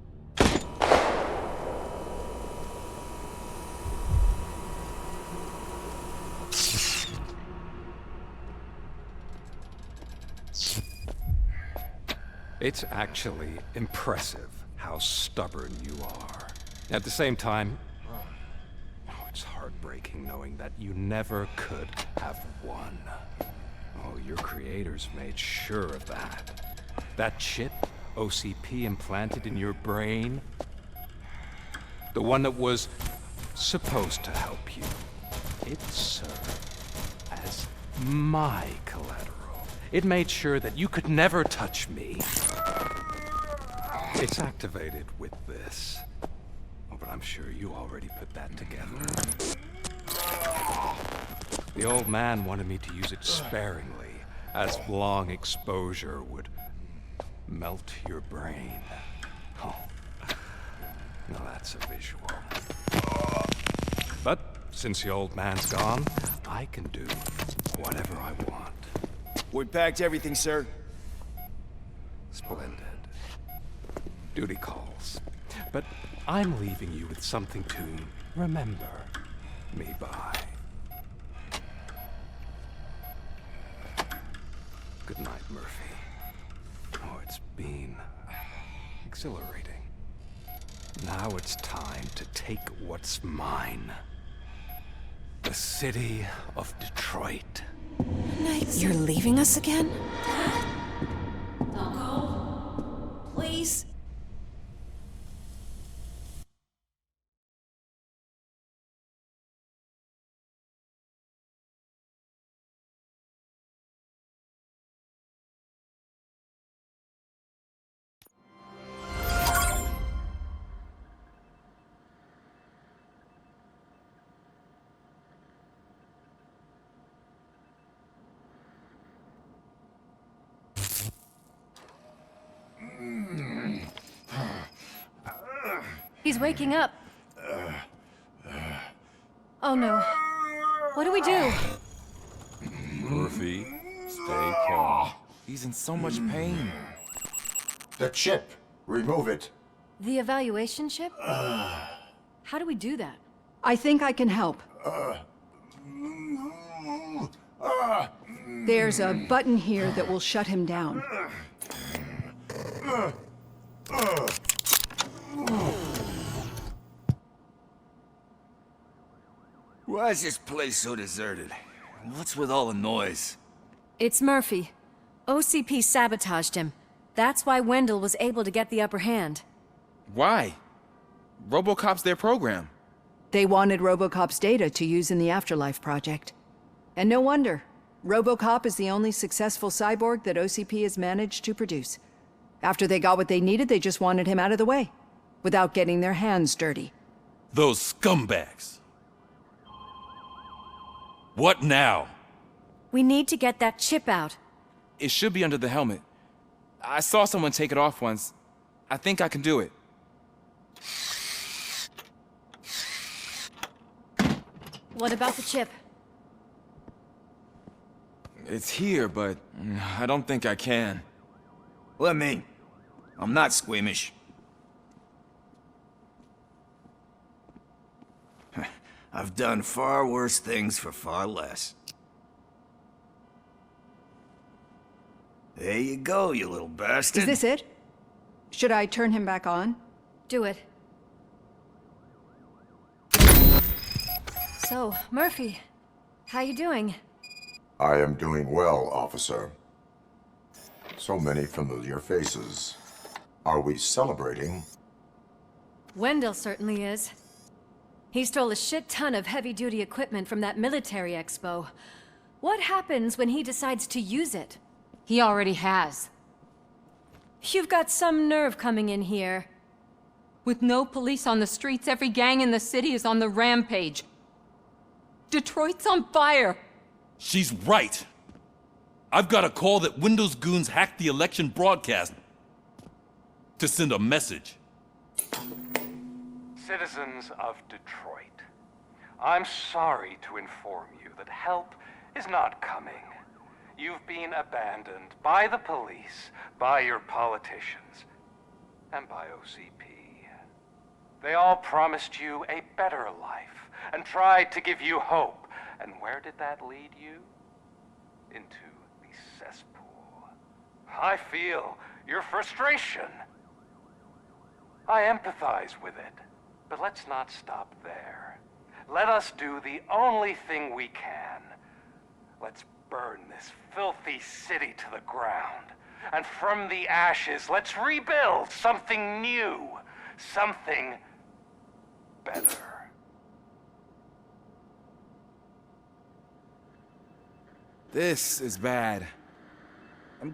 It's actually impressive how stubborn you are. At the same time, it's heartbreaking knowing that you never could have won. Oh, your creators made sure of that. That chip OCP implanted in your brain, the one that was supposed to help you, it served as my collateral. It made sure that you could never touch me. It's activated with this. Oh, but I'm sure you already put that together. The old man wanted me to use it sparingly, as long exposure would melt your brain. Oh, now that's a visual. But since the old man's gone, I can do whatever I want. We packed everything, sir. Splendid. Duty calls. But I'm leaving you with something to remember me by. Good night, Murphy. Oh, it's been exhilarating. Now it's time to take what's mine. The city of Detroit. You're leaving us again? Don't go. Please. He's waking up. Oh no. What do we do? Murphy, stay calm. He's in so much pain. The chip. Remove it. The evaluation chip? How do we do that? I think I can help. There's a button here that will shut him down. Why is this place so deserted? What's with all the noise? It's Murphy. OCP sabotaged him. That's why Wendell was able to get the upper hand. Why? ROBOCOP's their program. They wanted ROBOCOP's data to use in the Afterlife project. And no wonder. ROBOCOP is the only successful cyborg that OCP has managed to produce. After they got what they needed, they just wanted him out of the way, without getting their hands dirty. Those scumbags. What now? We need to get that chip out. It should be under the helmet. I saw someone take it off once. I think I can do it. What about the chip? It's here, but I don't think I can. Let me. I'm not squeamish. I've done far worse things for far less. There you go, you little bastard. Is this it? Should I turn him back on? Do it. So, Murphy, how you doing? I am doing well, officer. So many familiar faces. Are we celebrating? Wendell certainly is. He stole a shit ton of heavy-duty equipment from that military expo. What happens when he decides to use it? He already has. You've got some nerve coming in here. With no police on the streets, every gang in the city is on the rampage. Detroit's on fire! She's right. I've got a call that Windows goons hacked the election broadcast to send a message. Citizens of Detroit, I'm sorry to inform you that help is not coming. You've been abandoned by the police, by your politicians, and by OCP. They all promised you a better life and tried to give you hope. And where did that lead you? Into the cesspool. I feel your frustration. I empathize with it, but let's not stop there. Let us do the only thing we can. Let's burn this filthy city to the ground. And from the ashes, let's rebuild something new. Something better. This is bad.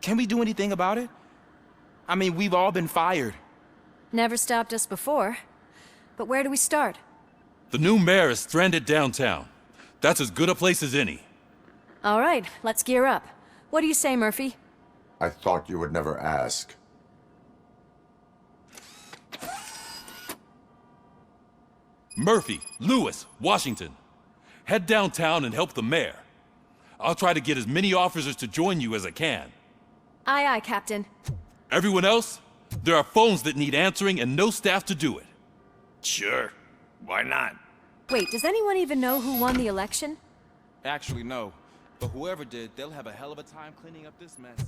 Can we do anything about it? I mean, we've all been fired. Never stopped us before. But where do we start? The new mayor is stranded downtown. That's as good a place as any. All right, let's gear up. What do you say, Murphy? I thought you would never ask. Murphy, Lewis, Washington. Head downtown and help the mayor. I'll try to get as many officers to join you as I can. Aye, aye, Captain. Everyone else? There are phones that need answering and no staff to do it. Sure. Why not? Wait, does anyone even know who won the election? Actually, no. But whoever did, they'll have a hell of a time cleaning up this mess.